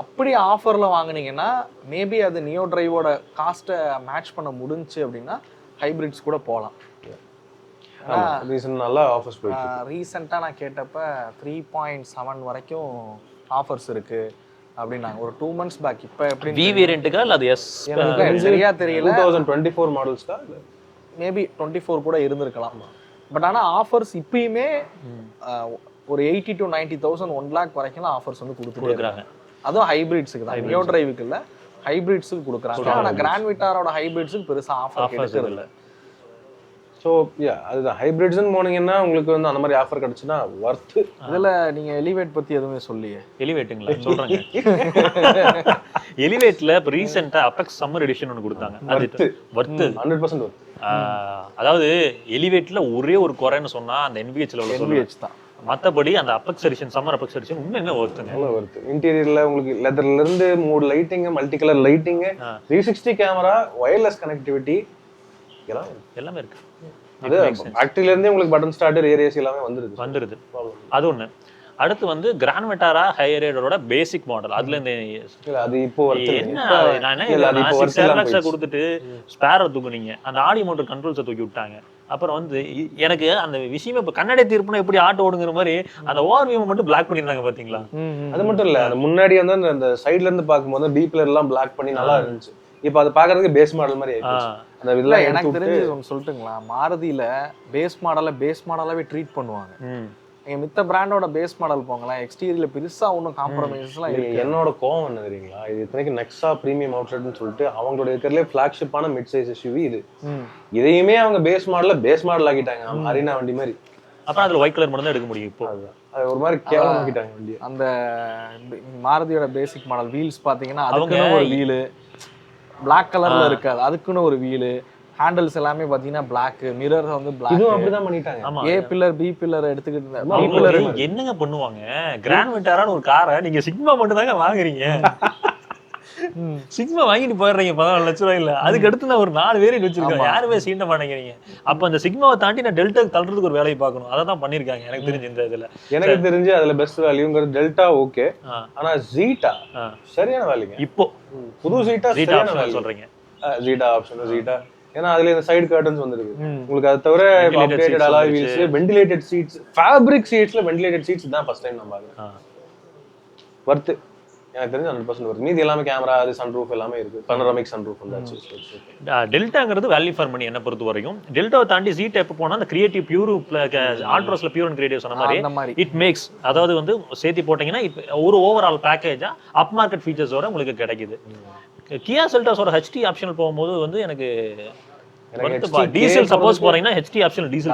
அப்படி ஆஃபரில் வாங்குனீங்கன்னா மேபி அது நியோ டிரைவோட காஸ்ட்டை மேட்ச் பண்ண முடிஞ்சு அப்படின்னா ஹைப்ரிட்ஸ் கூட போகலாம். ரீசெண்டாக நான் கேட்டப்ப 3.7 வரைக்கும் ஆஃபர்ஸ் இருக்கு அப்படின்னாங்க ஒரு 2 months பேக். இப்போ எப்படி வி வேரியண்ட்டுக்கா இல்லை அது எஸ் சரியா தெரியல. 2024 மாடல்ஸ்க்கா மேபி 24 கூட இருந்திருக்கலாம். பட் ஆனால் ஆஃபர்ஸ் இப்பயுமே ஒரு 80 to 90,000 1 lakh வரைக்கும் ஆஃபர்ஸ் வந்து கொடுத்துருக்காங்க. அதுவும் ஹைபிரிட்ஸுக்கு தான், நியோ டிரைவுக்கு இல்லை, ஹைபிரிட்ஸுக்கு கொடுக்குறாங்க. ஆனால் கிராண்ட் விட்டாரோட ஹைபிரிட்ஸுக்கு பெருசாக ஆஃபர் கிடைக்கிறது இல்லை. ஸோ அதுதான் ஹைபிரிட்ஸ்ன்னு போனீங்கன்னா உங்களுக்கு வந்து அந்த மாதிரி ஆஃபர் கிடைச்சுன்னா ஒர்த். இதில் நீங்கள் எலிவேட் பற்றி எதுவுமே சொல்லியே. எலிவேட்டுங்களா சொல்கிறேங்க. எலிவேட்டில் இப்போ ரீசெண்டாக அபெக்ஸ் சம்மர் எடிஷன் ஒன்று கொடுத்தாங்க. அது ஒர்த்து 100% ஒர்த். அதாவது எலிவேட்டில் ஒரே ஒரு குறைன்னு சொன்னால் அந்த NVH தான். மற்றபடி அந்த Apex edition, summer Apex edition உண்மையுமே ஒர்த்துங்க. ஒர்த்து. இன்டீரியரில் உங்களுக்கு லெதர்ல இருந்து 3 lighting, multi colour lighting, 360 camera, wireless connectivity எல்லாமே இருக்கு. அது ஃபேக்டரியில இருந்தே உங்களுக்கு பட்டன் ஸ்டார்டர், ஏர் ஏசி எல்லாமே வந்துருது. அது ஒண்ணு. அடுத்து வந்து கிராண்ட் விட்டாரா ஹை ரைடரோட பேசிக் மாடல். அதுல இந்த அது இப்போ என்ன நான் 6 lakhs கொடுத்துட்டு ஸ்பேரை தூக்குனீங்க, அந்த ஆடியோ மோட்டர் கண்ட்ரோல்ஸை தூக்கி விட்டாங்க. அப்புறம் வந்து எனக்கு அந்த விஷயமே இப்போ கண்ணாடி தீர்ப்புனா எப்படி ஆட்டோ ஓடுங்கிற மாதிரி அந்த ஓவர்வியூ மட்டும் பிளாக் பண்ணிருந்தாங்க பாத்தீங்களா. அது மட்டும் இல்ல, அந்த முன்னாடி வந்து அந்த சைட்ல இருந்து பார்க்கும்போது பீப்ல எல்லாம் பிளாக் பண்ணி நல்லா இருந்துச்சு. இப்போ அது பாக்குறதுக்கு பேஸ் மாடல் மாதிரி ஆயிடுச்சு. அந்த இதுல எனக்கு தெரிஞ்சு ஒன்று சொல்லட்டுங்களா, மாருதியில பேஸ் மாடலாவே ட்ரீட் பண்ணுவாங்க. நீங்க மித்த பிராண்டோட பேஸ் மாடல் போங்களேன், எக்ஸ்டீரியர்ல பெருசா ஒன்றும் காம்ப்ரமைஸ்லாம் இருக்கு. என்னோட கோவம் என்ன தெரியுங்களா, இது இத்தனைக்கு நெக்ஸா பிரீமியம் அவுட்லெட்னு சொல்லிட்டு அவங்களோட இருக்கிறதுலே ஃபிளாக்ஷிப்பான மிட் சைஸ் SUV இது. இதையுமே அவங்க பேஸ் மாடல் ஆக்கிட்டாங்க, அரினா வண்டி மாதிரி. அப்புறம் அதுல ஒயிட் கலர் மட்டும் தான் எடுக்க முடியும். இப்போ அது ஒரு மாதிரி கேவலமாக்கிட்டாங்க வண்டி. அந்த மாருதியோட பேசிக் மாடல் வீல்ஸ் பாத்தீங்கன்னா அதுக்குன்னு ஒரு வீலு பிளாக் கலர்ல இருக்காது, அதுக்குன்னு ஒரு வீலு. ஹேண்டில்ஸ் எல்லாமே பாத்தீங்கன்னா பிளாக், மிரர் வந்து பிளாக். இதுவும் அப்படிதான் பண்ணிட்டாங்க. A பில்லர் B பில்லர் எடுத்துக்கிட்டு என்னங்க பண்ணுவாங்க. கிராண்ட் விட்டாரான்னு ஒரு காரை நீங்க சிக்மா மட்டும் தாங்க வாங்குறீங்க. சிக்மா வாங்கிட்டு போயிடுறீங்க 14 லட்ச ரூபாயில. அதுக்கு அடுத்து நான் ஒரு 4 வேரியன்ட் வச்சிருக்கேன், யாருமே சீண்ட மாட்டேங்கிறீங்க. அப்ப அந்த சிக்மாவை தாண்டி நான் டெல்டாக்கு தள்ளுறதுக்கு ஒரு வேலையை பார்க்கணும். அதை தான் பண்ணிருக்காங்க எனக்கு தெரிஞ்சு. இந்த இதுல எனக்கு தெரிஞ்சு அதுல பெஸ்ட் வேல்யூங்கிறது டெல்டா. ஓகே, ஆனா ஜீட்டா சரியான வேல்யூங்க. இப்போ புது ஜீட்டா சொல்றீங்க, ஜீட்டா ஆப்ஷன் ஜீட்டா. ஏன்னா அதுல இந்த சைடு கர்டன்ஸ் வந்துருக்கு உங்களுக்கு. அது தவிர updated alloy wheels, ventilated seats, fabric சீட்ஸ்ல வென்டிலேட்டட் சீட்ஸ் தான் ஃபர்ஸ்ட் டைம் நம்ம பாக்குறோம். வர்த் எனக்கு தெரிஞ்சு 100% வரும். மீதி எல்லாமே கேமரா, அது சன்ரூஃப் எல்லாமே இருக்கு. பனோராமிக் சன்ரூஃப் வந்தாச்சு. டெல்டாங்கிறது வேல்யூ ஃபார் மணி என்ன பொறுத்த வரைக்கும். டெல்டாவை தாண்டி ஜீட் எப்போ போனா அந்த கிரியேட்டிவ் பியூர் ஆல்ட்ரோஸ்ல பியூர் அண்ட் கிரியேட்டிவ் சொன்ன மாதிரி இட் மேக்ஸ், அதாவது வந்து சேர்த்து போட்டீங்கன்னா ஒரு ஓவரால் பேக்கேஜா அப் மார்க்கெட் ஃபீச்சர்ஸோட உங்களுக்கு கிடைக்குது. கியா செல்டாஸோட HT ஆப்ஷனல் போகும்போது வந்து எனக்கு டீசல் சப்போஸ் போறீங்கன்னா HT optional diesel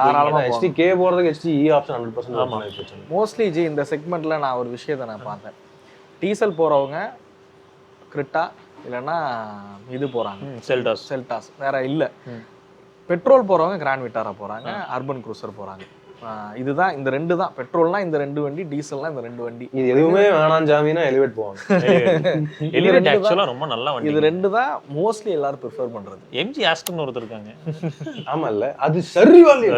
HT K போறதுக்கு HT E option 100% mostly G. இந்த செக்மெண்ட்ல நான் ஒரு விஷயத்தை நான் பார்த்தேன், டீசல் போறவங்க கிரிட்டா இல்லைன்னா இது போறாங்க செல்டாஸ் வேற இல்லை. பெட்ரோல் போறவங்க கிராண்ட் விட்டாரா போறாங்க, அர்பன் க்ரூசர் போறாங்க. இதுதான் இந்த 2 தான். பெட்ரோல்னா இந்த 2 வண்டி, டீசல்னா இந்த 2 வண்டி. இது எதுவுமே வேணாம் ஜாமினா எலிவேட் போவாங்க. எலிவேட் ஆக்சுவலா ரொம்ப நல்ல வண்டி. இது 2 தான் மோஸ்ட்லி எல்லாரும் ப்ரிஃபர் பண்றது. MG ஆஸ்டன் ஒருத்தர் இருக்காங்க. ஆமா இல்ல, அது சரி வேல்யூ,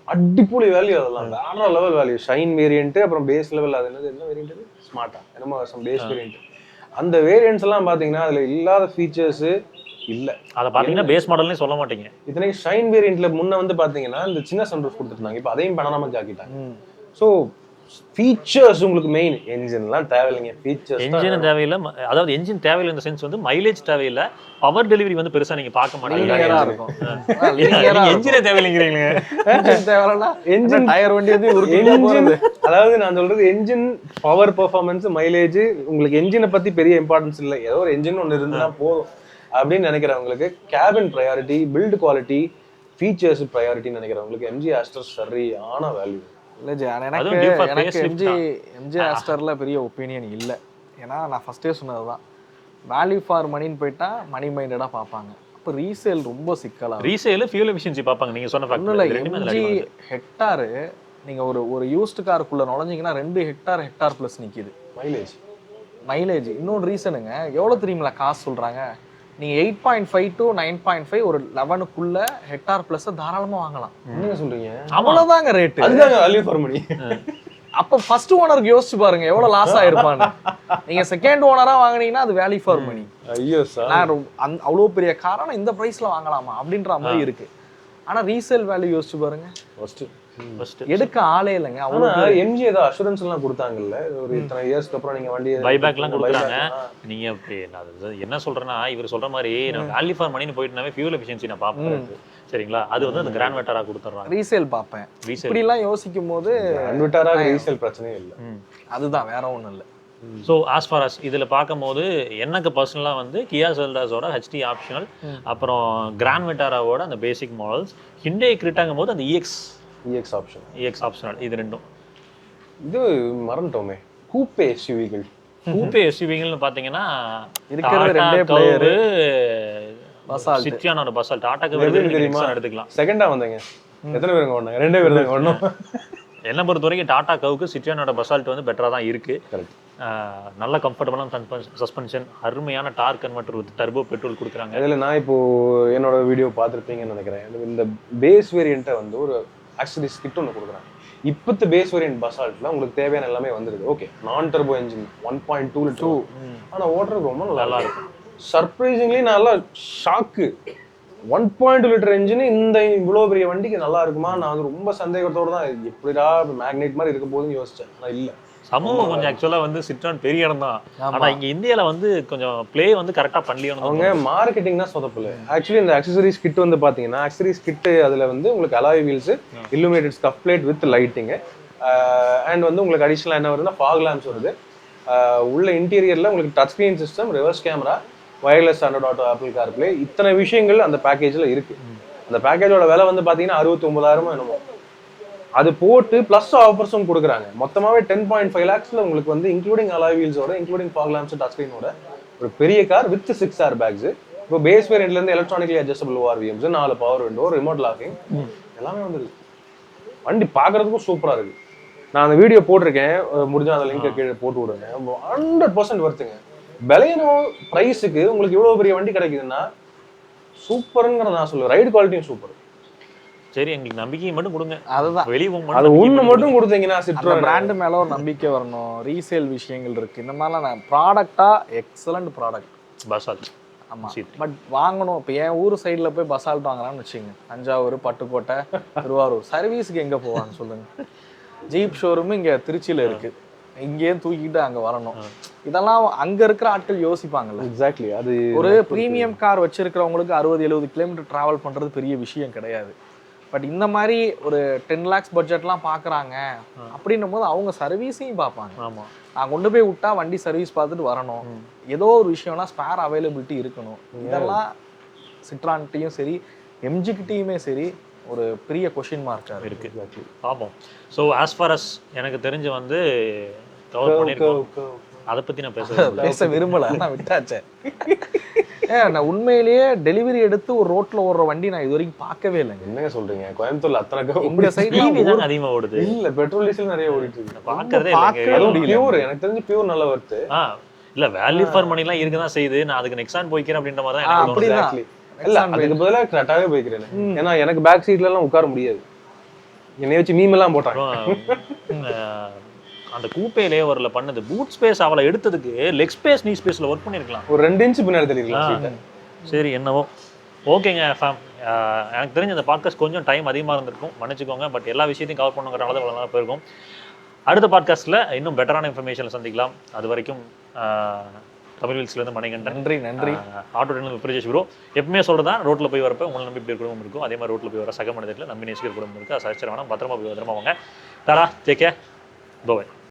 அடிப்பொலி வேல்யூ. அதெல்லாம் வேற லெவல் வேல்யூ. ஷைன் வேரியன்ட், அப்புறம் பேஸ் லெவல். அது என்ன வேரியன்ட், ஸ்மார்ட்டா என்னமோ பேஸ் வேரியன்ட். அந்த வேரியன்ட்ஸ் எல்லாம் பாத்தீங்கன்னா அதுல இல்லாத ஃபீச்சர்ஸ் இல்ல. அதை பாத்தீங்கன்னா பேஸ் மாடல்னே சொல்ல மாட்டீங்க. இத்தனைக்கு ஷைன் வேரியன்ட்ல முன்ன வந்து பாத்தீங்கன்னா இந்த சின்ன சன்ரூஃப் கொடுத்துருந்தாங்க, இப்போ அதையும் பனோராமிக் ஆக்கிட்டாங்க. ஸோ ஃபீச்சர்ஸ் உங்களுக்கு மெயின். என்ஜின்லாம் தேவையில்லைங்க, ஃபீச்சர்ஸ் என்ஜின் தேவையில்லை, அதாவது என்ஜின் தேவையில்லை இந்த சென்ஸ் வந்து மைலேஜ் தேவையில்லை, பவர் டெலிவரி வந்து பெருசா நீங்க பார்க்க லீனியரா மாட்டீங்க. இருக்கும். என்ஜினே தேவையில்லைங்கிறீங்க. தேவையில்ல என்ஜின் டயர் வண்டி வந்து என்ஜின், அதாவது நான் சொல்றது என்ஜின் பவர் பெர்ஃபார்மன்ஸ் மைலேஜ் உங்களுக்கு என்ஜினை பத்தி பெரிய இம்பார்ட்டன்ஸ் இல்லை, ஏதோ ஒரு என்ஜின் ஒன்று இருந்தா போதும் அப்படின்னு நினைக்கிறவங்களுக்கு cabin priority, build quality, features ப்ரையாரிட்டின்னு நினைக்கிறவங்களுக்கு எம்ஜி ஆஸ்டர் சரியான வேல்யூ. இல்லை ஜி, அதுவும் due for எனக்கு facelift எம்ஜி ஆஸ்டர்ல பெரிய ஒப்பீனியன் இல்லை. ஏன்னா நான் ஃபர்ஸ்டே சொன்னதுதான், வேல்யூ ஃபார் மணின்னு போயிட்டா மணி மைண்டடா பார்ப்பாங்க. அப்போ ரீசேல் ரொம்ப சிக்கலா. ரீசேல் ஃபியூல் எஃபிஷியன்சி பார்ப்பாங்க. நீங்க சொன்ன ஒன்றும் இல்லை, ஃபேக்டர் எம்ஜி ஹெக்டாரு நீங்க ஒரு யூஸ்டு காருக்குள்ள நுழைஞ்சிங்கன்னா 2 ஹெக்டார் ப்ளஸ் நிக்குது மைலேஜ். இன்னொரு ரீசனுங்க எவ்வளோ தெரியுங்களா காசு சொல்றாங்க, நீங்க 8.5 to 9.5 ஒரு 11க்குள்ள ஹெக்டார் பிளஸ் தாராளமா வாங்கலாம். என்ன சொல்றீங்க? அவ்வளவுதாங்க ரேட்டு. அதுதாங்க வேல்யூ ஃபார் மணி. அப்ப ஃபர்ஸ்ட் ஓனருக்கு யோசிச்சு பாருங்க எவ்வளவு லாஸ் ஆயிருப்பான்னு. நீங்க செகண்ட் ஓனரா வாங்குனீங்கன்னா அது வேல்யூ ஃபார் மணி. ஐயோ சார், அவ்வளவு பெரிய காரணம் இந்த பிரைஸ்ல வாங்கலாமா அப்படின்ற மாதிரி இருக்கு. ஆனா ரீசேல் வேல்யூ யோசிச்சு பாருங்க, ஃபர்ஸ்ட் எடுக்க ஆளே இல்லைங்க. ஆனா எம்ஜி ஏதோ அஷூரன்ஸ் எல்லாம் கொடுத்தாங்கல்ல ஒரு இத்தனை இயர்ஸ்க்கு அப்புறம் நீங்க வண்டி பைபேக்லாம் கொடுக்குறாங்க. நீங்க என்ன சொல்றேன்னா, இவர் சொல்ற மாதிரி நான் வேல்யூ ஃபார் மணின்னு போயிட்டுனாவே ஃபியூல் எஃபிஷியன்சி நான் பார்ப்பேன். சரிங்களா, அது வந்து அந்த கிராண்ட் வெட்டரா கொடுத்துறாங்க. ரீசேல் பார்ப்பேன். இப்படி எல்லாம் யோசிக்கும் போது அன்விட்டாராக ரீசேல் பிரச்சனையே இல்லை. அதுதான், வேற ஒண்ணும் இல்லை. ஸோ ஆஸ் ஃபார் அஸ் இதில் பார்க்கும்போது எனக்கு பர்சனலாக வந்து கியா செல்டாஸோட ஹெச்டி ஆப்ஷனல், அப்புறம் கிராண்ட் வெட்டாராவோட அந்த பேசிக் மாடல்ஸ், ஹிண்டே கிரிட்டாங்கும் போது அந்த இஎக்ஸ் ஆப்ஷனல், இது ரெண்டும். இது மறந்துட்டோமே, கூப்பே எஸ்யூவிகள். கூப்பே எஸ்யூவிகள்னு பார்த்தீங்கன்னா இருக்கிறது ரெண்டே பிளேயர், சிட்ரானோட பசால்ட். டாடாக்கு தெரியுமா எடுத்துக்கலாம். செகண்டா வந்தீங்க, எத்தனை பேருங்க ஓடுனாங்க? 2 பேர் தான் ஓடணும். என்னை பொறுத்த வரைக்கும் டாடா கவுக்கு சிட்ரானோட பசால்ட் வந்து பெட்டராக தான் இருக்கு. நல்ல கம்ஃபர்டபுளான சஸ்பென்ஷன், அருமையான dark converter with turbo petrol கொடுக்குறாங்க. அதில் நான் இப்போ என்னோட வீடியோ பார்த்துருப்பீங்கன்னு நினைக்கிறேன். இந்த பேஸ் வேரியண்ட்டை வந்து ஒரு ஆக்சரிஸ் கிட் ஒன்று கொடுக்குறாங்க. இப்போத்து பேஸ் வேரியன்ட் பசால்ட்ல உங்களுக்கு தேவையான எல்லாமே வந்துருது. ஓகே, நான் டர்போ என்ஜின் 1.2 லிட்டர், ஆனால் ஓட்டுறதுக்கு ரொம்ப நல்லா இருக்கும். சர்ப்ரைசிங்லி நல்லா ஷாக்கு. 1.2 லிட்டர் என்ஜின் இந்த இவ்வளோ பெரிய வண்டிக்கு நல்லா இருக்குமா? நான் வந்து ரொம்ப சந்தேகத்தோடு தான் எப்படிடா மேக்னெட் மாதிரி இருக்க போதுன்னு யோசிச்சேன். ஆனால் இல்லை, சமூகம் கொஞ்சம் ஆக்சுவலாக வந்து சிட்ரான் பெரிய இடம் தான். ஆனால் இங்கே இந்தியாவில் வந்து கொஞ்சம் ப்ளே வந்து கரெக்டாக பண்ணலையும். அவங்க மார்க்கெட்டிங் தான் சொதப்பல. ஆக்சுவலி இந்த அக்சசரிஸ் கிட் வந்து பார்த்தீங்கன்னா, அக்சசரிஸ் கிட்டு அதில் வந்து உங்களுக்கு alloy wheels, illuminated scuff plate with lighting, and வந்து உங்களுக்கு அடிஷ்னலாக என்ன வருதுன்னா ஃபாக் லேம்ப்ஸ் வருது. உள்ள இன்டீரியரில் உங்களுக்கு touch screen system, reverse camera, wireless standard auto, apple CarPlay, இத்தனை விஷயங்கள் அந்த பேக்கேஜில் இருக்குது. அந்த பேக்கேஜோட விலை வந்து பார்த்தீங்கன்னா 69,000 என்னமோ. அது போட்டு ப்ளஸ் ஆஃபர்ஸும் கொடுக்குறாங்க. மொத்தமாகவே 10.5 lakhsல உங்களுக்கு வந்து இன்க்ளூடிங் அலாய் வீல்ஸோட, இன்க்ளூடிங் ஃபாக் லேம்ப்ஸ், டச் ஸ்க்ரீனோட ஒரு பெரிய கார் வித் 6 ஏர் பேக்ஸ். இப்போ பேஸ் வேரியண்ட்லேருந்து electronically adjustable ORVMs, 4 power window, remote locking எல்லாமே வந்துருக்கு. வண்டி பார்க்குறதுக்கும் சூப்பராக இருக்குது. நான் அந்த வீடியோ போட்டிருக்கேன், முடிஞ்சால் அந்த லிங்கை கீழே போட்டு விடுங்க. 100% வருத்துங்க. விலையனோ ப்ரைஸுக்கு உங்களுக்கு இவ்வளோ பெரிய வண்டி கிடைக்குதுன்னா சூப்பருங்கிற நான் சொல்லுவேன். ரைடு குவாலிட்டியும் சூப்பர். சரி, எங்களுக்கு நம்பிக்கையை மட்டும் கொடுங்க. அதுதான், வெளியே அது ஒன்று மட்டும் கொடுத்தீங்கன்னா சிட்ரான் பிராண்டு மேலே ஒரு நம்பிக்கை வரணும். ரீசேல் விஷயங்கள் இருக்குது. இந்த மாதிரிலாம் நான் ப்ராடக்டாக எக்ஸலண்ட் ப்ராடக்ட் பசால்ட். ஆமாம், பட் வாங்கணும். இப்போ என் ஊர் சைடில் போய் பசால்ட் வாங்கலாம்னு வச்சுங்க, தஞ்சாவூர், பட்டுக்கோட்டை, திருவாரூர், சர்வீஸுக்கு எங்கே போவான்னு சொல்லுங்கள். ஜீப் ஷோரூமு இங்கே திருச்சியில் இருக்குது, இங்கேயே தூக்கிட்டு அங்கே வரணும். இதெல்லாம் அங்கே இருக்கிற ஆட்கள் யோசிப்பாங்கல்ல. எக்ஸாக்ட்லி. அது ஒரு ப்ரீமியம் கார் வச்சிருக்கிறவங்களுக்கு 60-70 கிலோமீட்டர் ட்ராவல் பண்ணுறது பெரிய விஷயம் கிடையாது. பட் இந்த மாதிரி ஒரு 10 lakhs பட்ஜெட்லாம் பார்க்குறாங்க அப்படின்னும் போது அவங்க சர்வீஸையும் பார்ப்பாங்க. ஆமாம், நான் கொண்டு போய் விட்டா வண்டி சர்வீஸ் பார்த்துட்டு வரணும், ஏதோ ஒரு விஷயம்னா ஸ்பேர் அவைலபிலிட்டி இருக்கணும். இதெல்லாம் சிட்ரான்கிட்டையும் சரி, எம்ஜிக்கிட்டையுமே சரி ஒரு பெரிய கொஷின் மார்க்காக இருக்குது. பார்ப்போம். ஸோ ஆஸ் ஃபார் அஸ் எனக்கு தெரிஞ்சு வந்து கவர் பண்ணியிருக்கோம். அதை பற்றி நான் பேச விரும்பலை, நான் விட்டாச்சேன். நான் உண்மையிலேயே டெலிவரி எடுத்து ஒரு ரோட்ல ஓடுற வண்டி நான் இது வரைக்கும் பார்க்கவே இல்லைங்க. என்னங்க சொல்றீங்க? கோயம்புத்தூர்ல அத்தனை இந்த சைடுல அதிகமா ஓடுது. இல்ல, பெட்ரோல் டீசல் நிறைய ஓடிட்டு இருக்கு. பார்க்கறதே இல்ல. பியூர், எனக்கு தெரிஞ்சு பியூர் நல்ல வருது. இல்ல, வேல்யூ ஃபார் மணி எல்லாம் இருக்குதான் செய்யுது. நான் அதுக்கு நெக்ஸான் போய்க்கிறேன் அப்படின்ற மாதிரி தான் எனக்கு தோணுது. இல்ல, அதுக்கு பதிலா கிராட்டாவே போய்க்கிறேன். ஏன்னா எனக்கு பேக் சீட்ல எல்லாம் உட்கார முடியாது. என்னைய வச்சு மீம் எல்லாம் போட்டாங்க. அந்த கூப்பே லேவர்ல பண்ணது பூட் ஸ்பேஸ் அவளை எடுத்ததுக்கு லெக் ஸ்பேஸ், நீ ஸ்பேஸ்ல ஒர்க் பண்ணிருக்கலாம். ஒரு 2 இன்ச் பின்னாடி தள்ளிருக்கலாம். சரி, என்னவோ ஓகேங்க ஃபேம். எனக்கு தெரிஞ்ச இந்த பாட்காஸ்ட் கொஞ்சம் டைம் அதிகமாக இருந்திருக்கும், மன்னிச்சுக்கோங்க. பட் எல்லா விஷயத்தையும் கவர் பண்ணுங்கிற அளவு நல்லா போயிருக்கும். அடுத்த பாட்காஸ்ட்டில் இன்னும் பெட்டரான இன்ஃபர்மேஷனை சந்திக்கலாம். அது வரைக்கும் தமிழ் வீல்ஸ்லேருந்து மணிகண்டன். நன்றி. Auto train Vibrajesh bro. எப்பவுமே சொல்கிறதா, ரோட்டில் போய் வரப்போ உங்களை நம்பி இப்படி குடும்பம் இருக்கும், அதே மாதிரி ரோட்டில் போய் வர சக மனிதர்கள் நம்பி நேசிக்கிற குடும்பம் இருக்குது. அது சச்சர வேணாம், பத்திரமா போய் பத்திரமா வாங்க. தாரா, டேக் கேர், பை.